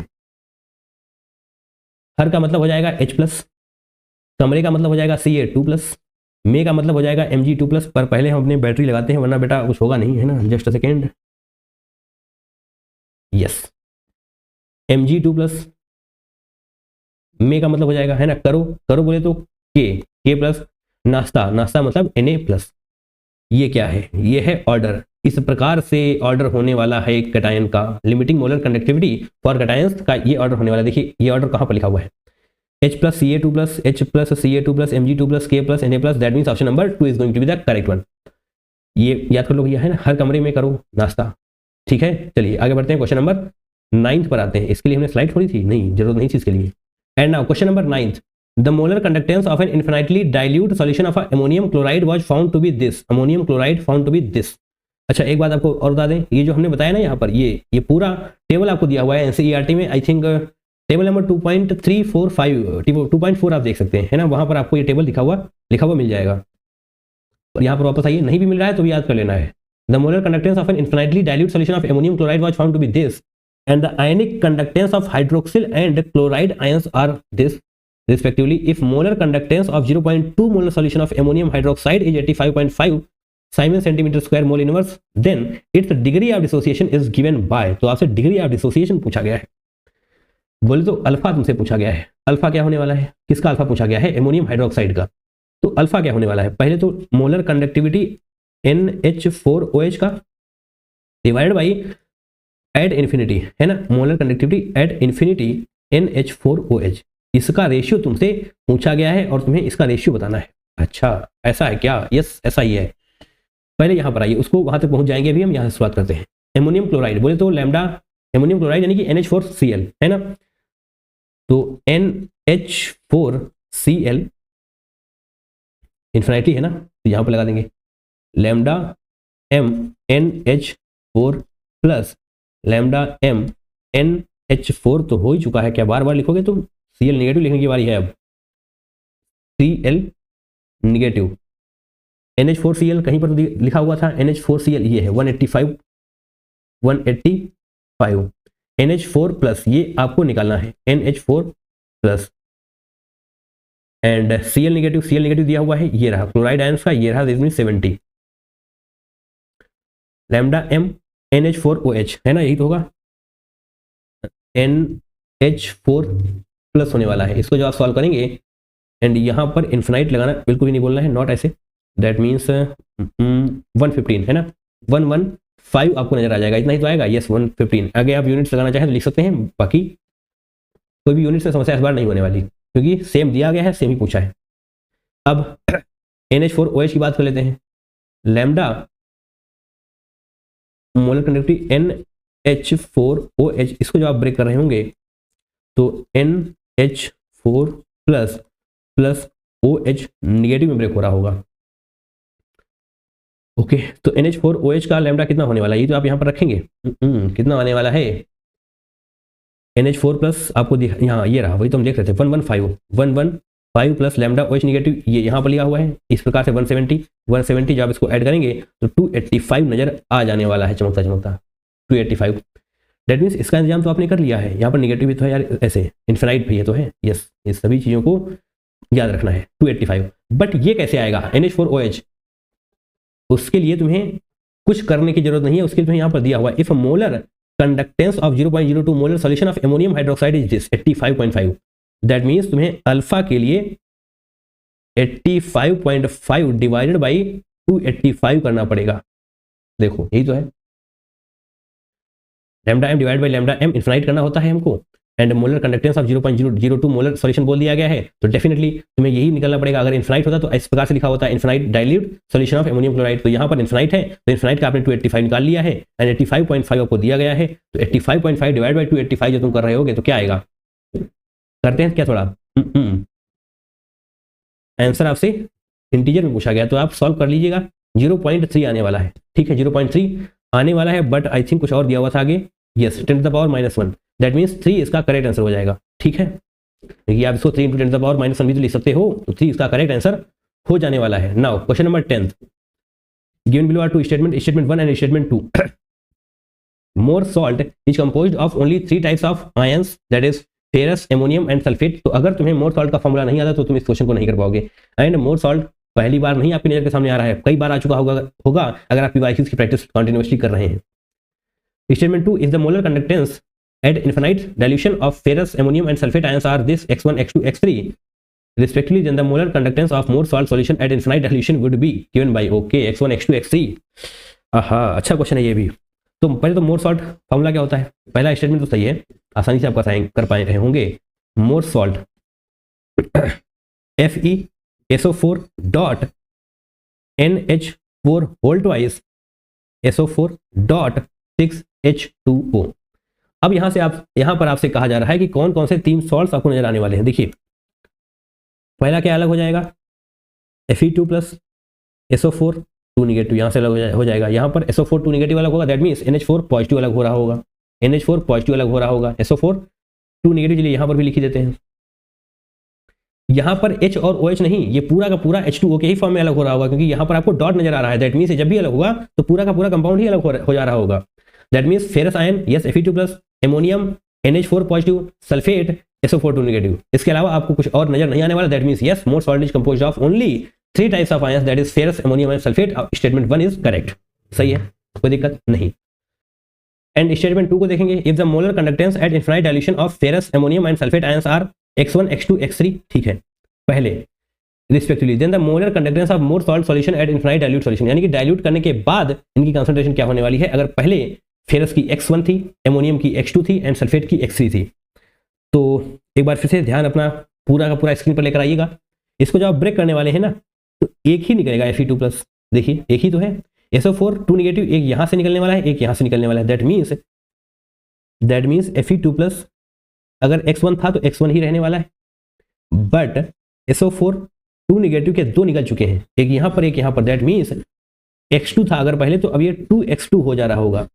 S1: हर का मतलब हो जाएगा H+, कमरे का मतलब हो जाएगा Ca2+, में का मतलब हो जाएगा Mg2+। पर पहले हम अपनी बैटरी लगाते हैं, वरना बेटा कुछ होगा नहीं, है ना। Just a second, yes, Mg2+, में का मतलब हो जाएगा, है ना, करो, करो बोले तो K+, नाश्ता, नाश्ता मतलब Na+। ये क्या है? ये है ऑर्डर। इस प्रकार से ऑर्डर होने वाला है कैटायन का, limiting molar conductivity for cations का ये ऑर्डर होने वाला है। देखिए ये ऑर्डर कहाँ पर लिखा हुआ है, H+, Ca2+, H+, Ca2+, Mg2+, K+, Na+। That means option number 2 is going to be the correct one. ये याद कर लो भैया, है ना, हर कमरे में करो नाश्ता, ठीक है। चलिए आगे बढ़ते हैं, क्वेश्चन नंबर 9 पर आते हैं। इसके लिए हमने स्लाइड छोड़ी थी, नहीं, जरूरत नहीं थी इसके लिए। And now question number 9, the molar conductance of an infinitely dilute solution of ammonium chloride was found to be this। ammonium chloride found to be this। अच्छा, एक बात आपको और बता दें, ये जो हमने बताया ना यहाँ पर, ये पूरा टेबल आपको दिया हुआ है एनसीईआरटी में। आई थिंक टेबल नंबर 2.345 2.4 आप देख सकते हैं, है ना। वहां पर आपको ये टेबल लिखा हुआ मिल जाएगा। और यहाँ पर वापस आइए, नहीं भी मिल रहा है तो भी याद कर लेना है। The molar conductance of an infinitely dilute solution of ammonium chloride was found to be this and the ionic conductance of hydroxyl and chloride ions are this respectively। if molar conductance of 0.2 molar solution of ammonium hydroxide is 85.5 Simon centimeter square mole inverse, then its degree of dissociation is given by। तो आपसे डिग्री ऑफ डिसोसिएशन पूछा गया है, बोले तो अल्फा तुमसे पूछा गया है। अल्फा क्या होने वाला है? किसका अल्फा पूछा गया है? एमोनियम हाइड्रोक्साइड का। तो अल्फा क्या होने वाला है? पहले तो मोलर कंडक्टिविटी NH4OH का डिवाइड बाई एट इन्फिनिटी, है ना, molar conductivity at infinity NH4OH। इसका रेशियो तुमसे पूछा गया है और तुम्हें इसका रेशियो बताना है। अच्छा, ऐसा है क्या? यस, ऐसा ही है। पहले यहां पर आइए, उसको वहां तक पहुंच जाएंगे। अभी हम यहां से शुरुआत करते हैं। एमोनियम क्लोराइड बोले तो लैम्डा, एमोनियम क्लोराइड यानी कि NH4Cl, है ना। तो NH4Cl इन्फिनिटी है ना, तो यहां पर लगा देंगे lambda M NH4 plus lambda M NH4 तो हो ही चुका है। क्या बार बार लिखोगे तुम? Cl निगेटिव लिखने की बारी है अब। Cl निगेटिव, NH4Cl कहीं पर लिखा हुआ था, NH4Cl ये है 185 NH4 प्लस, ये आपको निकालना है NH4 plus and Cl negative दिया हुआ है, ये रहा क्लोराइड आयंस का, ये रहा 70 लैम्डा M NH4OH, है ना, यही तो होगा। NH4 प्लस होने वाला है। इसको जो आप सॉल्व करेंगे एंड यहां पर इन्फिनाइट लगाना बिल्कुल भी नहीं बोलना है, नॉट ऐसे। दैट मीन्स 115, है ना, 115 आपको नजर आ जाएगा। इतना ही तो आएगा, यस 115। आगे आप यूनिट्स लगाना चाहें तो लिख सकते हैं, बाकी कोई भी यूनिट से समस्या इस बार नहीं होने वाली, क्योंकि सेम दिया गया है, सेम ही पूछा है। अब NH4OH की बात कर लेते हैं। लैम्डा मोलर कंडक्टिविटी NH4OH, इसको जो आप ब्रेक कर रहे होंगे तो NH4 plus plus OH negative में ब्रेक हो रहा होगा। ओके, तो NH4OH का लैम्डा कितना होने वाला है, ये तो आप यहां पर रखेंगे। कितना आने वाला है? NH4 प्लस आपको यहाँ ये रहा, वही तो हम देख रहे थे, 115 प्लस लैम्डा OH निगेटिव, ये यहाँ पर लिया हुआ है। इस प्रकार से 170 जब इसको ऐड करेंगे तो 285 नजर आ जाने वाला है, चमकता चमकता 285। दैट मीन्स इसका इंतजाम तो आपने कर लिया है। यहाँ पर निगेटिव भी तो है यार, ऐसे इन्फिनाइट भी है तो है, यस, ये सभी चीज़ों को याद रखना है। 285, बट ये कैसे आएगा NH4OH? उसके लिए तुम्हें कुछ करने की जरूरत नहीं है, उसके लिए यहाँ पर दिया हुआ if molar conductance of 0.02 molar solution of ammonium hydroxide is this 85.5, that means तुम्हें अल्फा के लिए 85.5 डिवाइडेड बाई 285 करना पड़ेगा। देखो यही तो है, lambda M divide by lambda M infinite करना होता है हमको, and molar conductance of 0.002 molar solution बोल दिया गया है, तो डेफिनेटली तुम्हें यही निकलना पड़ेगा। अगर इन्फिनाइट होता तो इस प्रकार से लिखा होता है infinite dilute solution of ammonium chloride, तो यहाँ पर इन्फिनाइट है तो इन्फिनाइट का आपने 285 निकाल लिया है एंड 85.5 आपको दिया गया है, तो 85.5 डिवाइड बाई 285 जो तुम कर रहे होगे तो क्या आएगा, करते हैं क्या थोड़ा आंसर आपसे इंटीजर में पूछा गया तो आप सॉल्व कर लीजिएगा। 0.3 आने वाला है, ठीक है 0.3 आने वाला है, बट आई थिंक कुछ और दिया हुआ था आगे, yes 10 to the power -1, that means 3 इसका करेक्ट आंसर हो जाएगा। ठीक है, देखिए आप इसको 3 × 10 to the power -1 भी तो लिख सकते हो, तो 3 इसका करेक्ट आंसर हो जाने वाला है। Now question number 10, given below are two statement, statement 1 and statement 2। Mohr salt is composed of only 3 types of ions, that is ferrous, ammonium and sulphate. तो अगर तुम्हें मोर सॉल्ट का फॉर्मूला नहीं आता तो तुम इस क्वेश्चन को नहीं कर पाओगे, एंड मोर सॉल्ट पहली बार नहीं आपकी नजर के सामने आ रहा है, कई बार आ चुका होगा अगर आप पीवाईक्यूज की प्रैक्टिस कंटिन्यूअसली कर रहे हैं। Statement 2 is the molar conductance at infinite dilution of ferrous, ammonium and sulfate ions are this x1, x2, x3 respectively, then the molar conductance of more salt solution at infinite dilution would be given by okay x1, x2, x3। अच्छा क्वेश्चन है ये भी। तो पहले तो मोर सॉल्ट फॉर्मूला क्या होता है, पहला स्टेटमेंट तो सही है, आसानी से आप कर पाए रहे होंगे। Mohr salt FeSO4 dot NH4 whole twice SO4 dot 6H2O। अब यहां पर आपसे कहा जा रहा है कि कौन कौन से 3 सॉल्ट्स आपको नजर आने वाले हैं। देखिए पहला क्या अलग हो जाएगा, Fe2 प्लस SO4 2 निगेटिव, यहां से अलग हो जाएगा। यहां पर SO4 2 निगेटिव अलग होगा, दैट मीन्स NH4 पॉजिटिव अलग हो रहा होगा, NH4 पॉजिटिव अलग हो रहा होगा, SO4 2 निगेटिव, चलिए यहां पर भी लिख ही देते हैं। यहां पर H और OH नहीं, ये पूरा का पूरा H2O के ही फॉर्म में अलग हो रहा होगा, क्योंकि यहां पर आपको डॉट नजर आ रहा है, दैट मीन्स जब भी अलग होगा तो पूरा का पूरा कंपाउंड ही अलग हो जा रहा होगा। That means ferrous ion yes Fe2 plus, ammonium NH4 positive, sulphate SO4 2 negative. इसके अलावा आपको कुछ और नजर नहीं आने वाला, that means yes more salt is composed of only 3 types of ions, that is ferrous, ammonium and sulphate. Statement 1 is correct, सही है, कोई दिक्कत नहीं। एंड स्टेटमेंट 2 को देखेंगे, if the molar conductance at infinite dilution of ferrous, ammonium and sulphate ions are x1, x2, x3, ठीक है पहले respectively, then the molar conductance of Mohr salt solution at infinite dilute solution, यानी कि डाइल्यूट करने के बाद इनकी कंसंट्रेशन क्या होने वाली है। अगर पहले फेरस की x1 थी, एमोनियम की x2 थी एंड सल्फेट की x3 थी, तो एक बार फिर से ध्यान अपना पूरा का पूरा स्क्रीन पर लेकर आइएगा। इसको जब आप ब्रेक करने वाले हैं ना तो एक ही निकलेगा Fe2 प्लस, देखिए एक ही तो है। SO4 2 निगेटिव, एक यहां से निकलने वाला है, एक यहां से निकलने वाला है, दैट मीन्स Fe2 प्लस अगर x1 था तो x1 ही रहने वाला है, बट SO4 2 निगेटिव के 2 निकल चुके हैं, एक यहां पर एक यहां पर, दैट मीन्स x2 था अगर पहले तो अब ये 2x2 हो जा रहा होगा।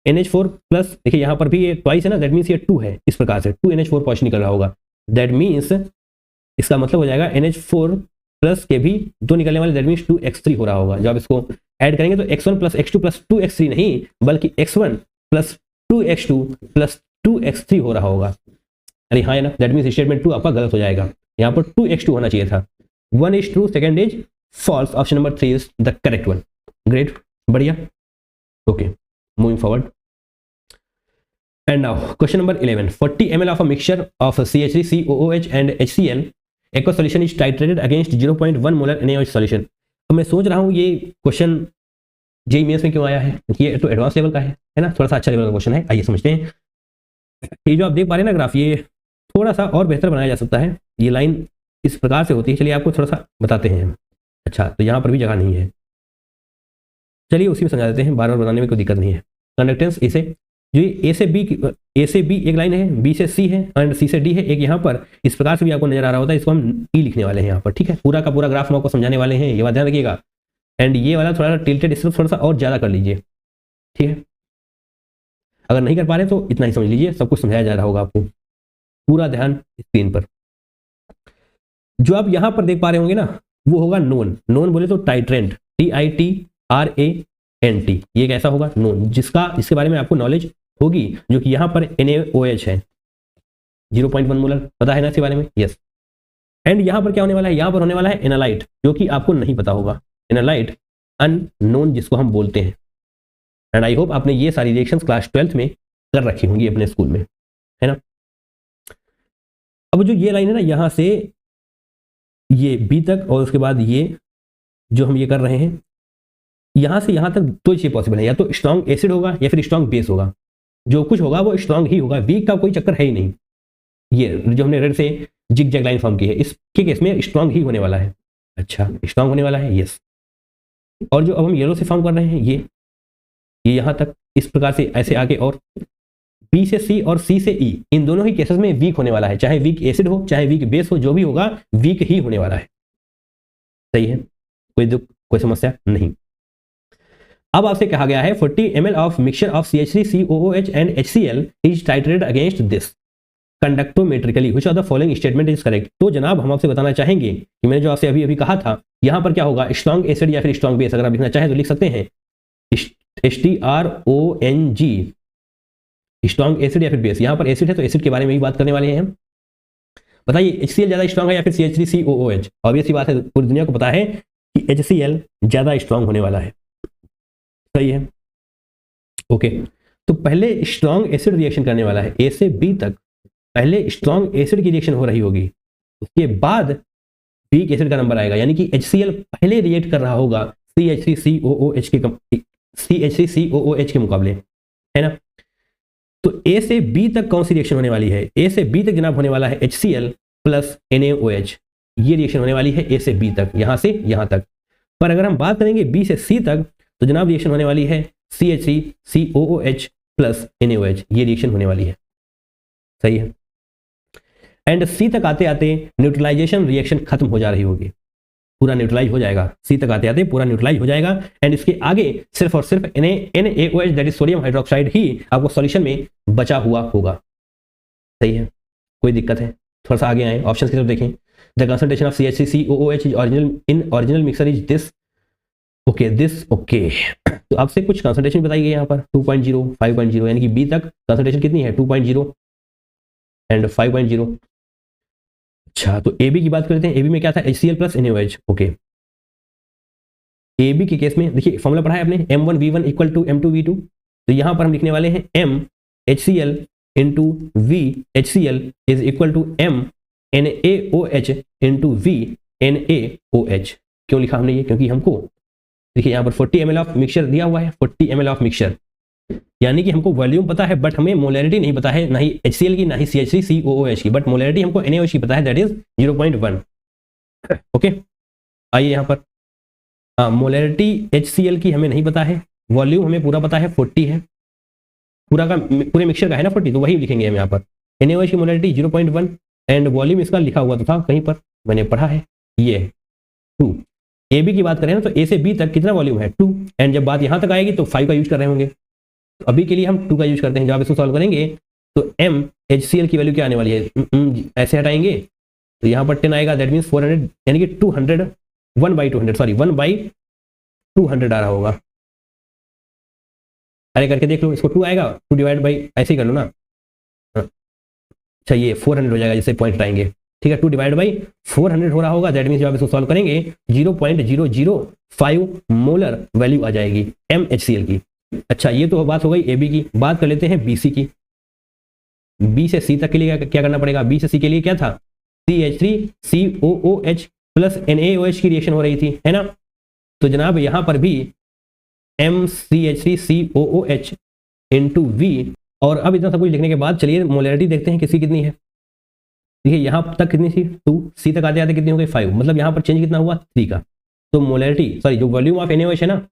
S1: NH4 प्लस, देखिए यहां पर भी ये ट्वाइस है ना, दैट मीन्स ये 2 है, इस प्रकार से 2 NH4 पॉजिटिव निकल रहा होगा, दैट मीन्स इसका मतलब हो जाएगा NH4 प्लस के भी 2 निकलने वाले, दैट मीन्स 2x3 हो रहा होगा। जब आप इसको ऐड करेंगे तो x1 plus x2 plus 2x3 नहीं, बल्कि x1 plus 2x2 plus 2x3 हो रहा होगा। अरे हाँ है ना, दैट मीन्स स्टेटमेंट 2 आपका गलत हो जाएगा, यहाँ पर 2x2 होना चाहिए था। 1 is true, second is false, option number 3 is the correct one. Great, बढ़िया, okay moving forward. And now question number 11, 40 ml of a mixture of CH3, COOH and HCl aqueous solution is titrated against 0.1 molar NaOH solution। अब मैं सोच रहा हूँ ये क्वेश्चन जेईई मेंस में क्यों आया है, ये तो एडवांस लेवल का है ना, थोड़ा सा अच्छा लेवल का क्वेश्चन है। आइए समझते हैं। ये जो आप देख पा रहे हैं ना ग्राफ, ये थोड़ा सा और बेहतर बनाया जा सकता है, ये लाइन इस प्रकार से होती है, चलिए आपको थोड़ा सा बताते हैं। अच्छा, तो यहाँ पर भी जगह नहीं है, चलिए उसी में समझा देते हैं, बार बार बनाने में कोई दिक्कत नहीं है। कंडक्टेंस इसे जो ए से बी एक लाइन है, बी से सी है एंड सी से डी है, एक यहाँ पर इस प्रकार से भी आपको नजर आ रहा होता है, इसको हम ई लिखने वाले हैं यहाँ पर, ठीक है। पूरा का पूरा ग्राफ हम आपको समझाने वाले हैं, ये बात ध्यान रखिएगा। एंड ये वाला थोड़ा सा टिल्टेड, इसको थोड़ा सा और ज्यादा कर लीजिए, ठीक है। अगर नहीं कर पा रहे तो इतना ही समझ लीजिए, सब कुछ समझाया जा रहा होगा आपको, पूरा ध्यान स्क्रीन पर। जो आप यहाँ पर देख पा रहे होंगे ना, वो होगा नोन। नोन बोले तो टाइट्रेंट, TITRANT, ये कैसा होगा, नोन, जिसके बारे में आपको नॉलेज होगी, जो कि यहां पर NaOH है 0.1 मोलर, पता है ना इसके बारे में, यस। एंड यहां पर क्या होने वाला है, यहां पर होने वाला है एनालाइट, जो कि आपको नहीं पता होगा। एनालाइट अननोन जिसको हम बोलते हैं, एंड आई होप आपने ये सारी रिएक्शंस क्लास 12th में कर रखी होंगी अपने स्कूल में, है ना। अब जो ये लाइन है ना, यहाँ से ये बी तक और उसके बाद ये जो हम ये कर रहे हैं, यहाँ से यहाँ तक दो चीज़ पॉसिबल है, या तो स्ट्रॉन्ग एसिड होगा या फिर स्ट्रॉन्ग बेस होगा। जो कुछ होगा वो स्ट्रॉन्ग ही होगा, वीक का कोई चक्कर है ही नहीं। ये जो हमने रेड से जिग जैग लाइन फॉर्म की है, इसके केस में स्ट्रॉन्ग ही होने वाला है। अच्छा, स्ट्रॉन्ग होने वाला है, यस। और जो अब हम येलो से फॉर्म कर रहे हैं, ये यहाँ तक इस प्रकार से ऐसे आगे, और बी से सी और सी से ई, इन दोनों ही केसेस में वीक होने वाला है। चाहे वीक एसिड हो चाहे वीक बेस हो, जो भी होगा वीक ही होने वाला है। सही है, कोई दुख कोई समस्या नहीं। अब आपसे कहा गया है 40 ml of mixture of CH3 COOH and HCl is titrated against this conductometrically which of the following statement is correct. तो जनाब हम आपसे बताना चाहेंगे कि मैंने जो आपसे अभी अभी कहा था, यहां पर क्या होगा, स्ट्रॉन्ग एसिड या फिर स्ट्रॉन्ग बेस। अगर आप लिखना चाहें तो लिख सकते हैं STRONG, स्ट्रॉन्ग एसिड या फिर बेस। यहां पर एसिड है तो एसिड के बारे में भी बात करने वाले हैं हम। बताइए HCl ज्यादा स्ट्रॉन्ग है या फिर CH3 COOH। ऑब्वियस सी बात है, पूरी दुनिया को पता है कि HCl ज्यादा स्ट्रॉन्ग होने वाला है। सही है, ओके। तो पहले स्ट्रॉन्ग एसिड रिएक्शन करने वाला है, ए से बी तक पहले स्ट्रॉन्ग एसिड की रिएक्शन हो रही होगी, उसके बाद वीक एसिड का नंबर आएगा, यानी कि HCl पहले रिएक्ट कर रहा होगा CH3COOH के मुकाबले, है ना। तो ए से बी तक कौन सी रिएक्शन होने वाली है, ए से बी तक जनाब होने वाला है HCl प्लस NaOH। ये रिएक्शन होने वाली है ए से बी तक, यहां से यहां तक। पर अगर हम बात करेंगे बी से सी तक, तो जनाब रिएक्शन होने वाली है CH3COOH प्लस NaOH। ये रिएक्शन होने वाली है। सही है। एंड सी तक आते आते न्यूट्रलाइजेशन रिएक्शन खत्म हो जा रही होगी, पूरा न्यूट्रलाइज हो जाएगा। सी तक आते आते पूरा न्यूट्रलाइज हो जाएगा एंड इसके आगे सिर्फ और सिर्फ NaOH that is sodium hydroxide ही आपको सॉल्यूशन में बचा हुआ होगा। सही है, कोई दिक्कत है? थोड़ा सा आगे आए, ऑप्शन की तरफ देखें। The concentration of CH3COOH is original mixer is this, okay this, okay. तो आपसे कुछ कंसंट्रेशन बताई गई यहाँ पर 2.0, 5.0, यानी कि बी तक कंसंट्रेशन कितनी है 2.0 एंड 5.0। अच्छा, तो ए बी की बात करते हैं। ए बी में क्या था, HCl plus NaOH, okay. A B के केस में देखिए फॉर्मूला पढ़ा है आपने, M1V1 इक्वल टू M2V2। तो यहाँ पर हम लिखने वाले हैं M HCl into V HCl is equal to M NaOH into V NaOH। क्यों लिखा हमने ये, क्योंकि हमको देखिए यहाँ पर 40 ml ऑफ मिक्सचर दिया हुआ है, 40 ml ऑफ मिक्सचर, यानी कि हमको वॉल्यूम पता है बट हमें मोलैरिटी नहीं पता है, ना ही HCl की ना ही CH3COOH की, बट मोलैरिटी हमको NaOH की पता है, दैट इज 0.1। ओके, आइए यहाँ पर, हाँ मोलैरिटी HCl की हमें नहीं पता है, वॉल्यूम हमें पूरा पता है 40 है, पूरे मिक्सचर का है ना 40, तो वही लिखेंगे हम यहाँ पर। NaOH की मोलैरिटी 0.1 एंड वॉल्यूम इसका लिखा हुआ तो था कहीं पर, मैंने पढ़ा है, ये 2। ए बी की बात करें ना तो ए से बी तक कितना वॉल्यूम है 2, एंड जब बात यहाँ तक आएगी तो 5 का यूज कर रहे होंगे। तो अभी के लिए हम 2 का यूज करते हैं। जब आप इसको सॉल्व करेंगे तो M HCl की वैल्यू क्या आने वाली है, ऐसे हटाएंगे तो यहाँ पर 10 आएगा, दैट मीन्स 400, यानी कि 200 1/200 सॉरी 1/200 आ रहा होगा। अरे करके देख लो, इसको 2 आएगा, 2 डिवाइड बाई ऐसे ही कर लो ना। अच्छा ये 400 हो जाएगा, जैसे पॉइंट आएंगे, ठीक है। 2 डिवाइड बाई 400 हो रहा होगा, दैट मीन्स जब आप इसको सॉल्व करेंगे 0.005 मोलर वैल्यू आ जाएगी M HCl की। अच्छा, ये तो बात हो गई ए बी की। बात कर लेते हैं बी सी की। बी से सी तक के लिए क्या करना पड़ेगा, बी से सी के लिए क्या था, CH3COOH प्लस NaOH की रिएक्शन हो रही थी, है ना। तो जनाब यहां पर भी MCH3COOH इंटू V, और अब इतना सब कुछ लिखने के बाद चलिए मोलैरिटी देखते हैं किसी कितनी है। देखिए यहां तक कितनी थी 2, सी तक आते आते कितनी हो गई 5, मतलब यहां पर चेंज कितना हुआ 3 का। तो मोलैरिटी सॉरी जो वॉल्यूम ऑफ NaOH है ना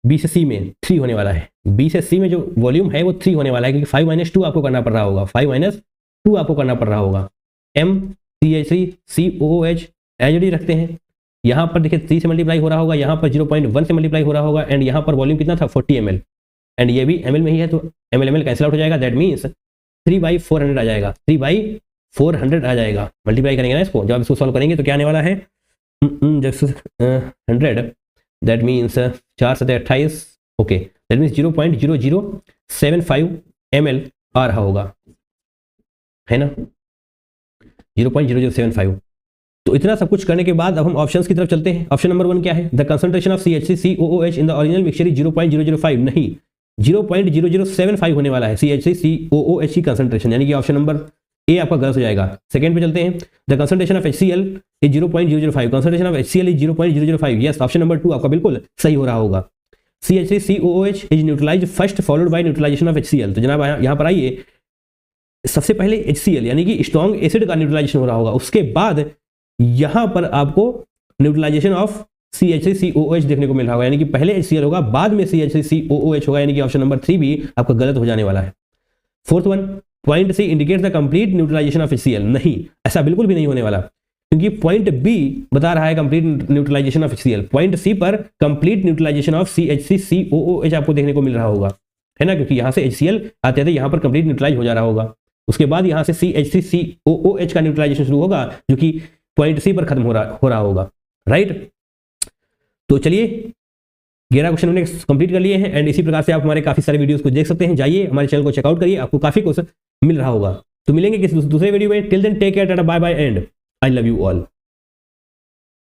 S1: बी से सी में 3 होने वाला है, बी से सी में जो वॉल्यूम है वो 3 होने वाला है, क्योंकि 5 - 2 आपको करना पड़ रहा होगा, 5 - 2 आपको करना पड़ रहा होगा। MCH3COOH एज रखते हैं, यहाँ पर देखिए 3 से मल्टीप्लाई हो रहा होगा, यहाँ पर 0.1 से मल्टीप्लाई हो रहा होगा, एंड यहाँ पर वॉल्यूम कितना था 40 ml, एंड ये भी ml में ही है तो ml कैंसिल आउट हो जाएगा, दैट मीन्स 3/400 आ जाएगा, 3/400 आ जाएगा। मल्टीप्लाई करेंगे ना इसको, जब आप इसको सॉल्व करेंगे तो क्या आने वाला है 100, that means 4 × 7 = 28, okay, that means 0.0075 ml आ रहा होगा, है ना, 0.0075। तो इतना सब कुछ करने के बाद अब हम ऑप्शंस की तरफ चलते हैं। ऑप्शन नंबर 1 क्या है, the concentration of CH3COOH in the original mixture is 0.005। नहीं, 0.0075 होने वाला है CH3COOH की कंसंट्रेशन, यानी कि ऑप्शन नंबर ए आपका गलत हो जाएगा। सेकंड पे चलते हैं, the concentration of HCl is 0.005, concentration of HCl is 0.005, yes option number 2 आपका बिल्कुल सही हो रहा होगा। CH3COOH is neutralised first followed by neutralisation of HCl, तो जनाब यहाँ पर आइए, सबसे पहले HCl यानी कि स्ट्रॉन्ग एसिड का न्यूट्रलाइजेशन हो रहा होगा, उसके बाद यहां पर आपको न्यूट्रलाइजेशन ऑफ CH3COOH देखने को मिल रहा होगा, यानी कि पहले HCl होगा बाद में CH3COOH होगा, यानी कि ऑप्शन नंबर 3 भी आपका गलत हो जाने वाला है। Fourth one, point C indicate the complete neutralisation of HCl, नहीं, ऐसा बिल्कुल भी नहीं होने वाला, क्योंकि पॉइंट बी बता रहा है complete neutralisation of HCl, point C पर कंप्लीट न्यूट्रलाइजेशन ऑफ CH3COOH आपको देखने को मिल रहा होगा, है ना, क्योंकि यहां से HCl आते थे, यहां पर कंप्लीट न्यूट्रलाइज हो जा रहा होगा, उसके बाद यहां से CH3COOH का न्यूट्रलाइजेशन शुरू होगा जो कि पॉइंट सी पर खत्म हो रहा होगा, राइट। तो चलिए 11 क्वेश्चन हमने कंप्लीट कर लिए हैं, एंड इसी प्रकार से आप हमारे काफी सारे वीडियोस को देख सकते हैं, जाइए हमारे चैनल को चेकआउट करिए, आपको काफी क्वेश्चन मिल रहा होगा। तो मिलेंगे किसी दूसरे वीडियो में, till then take care, tata bye bye and I love you all.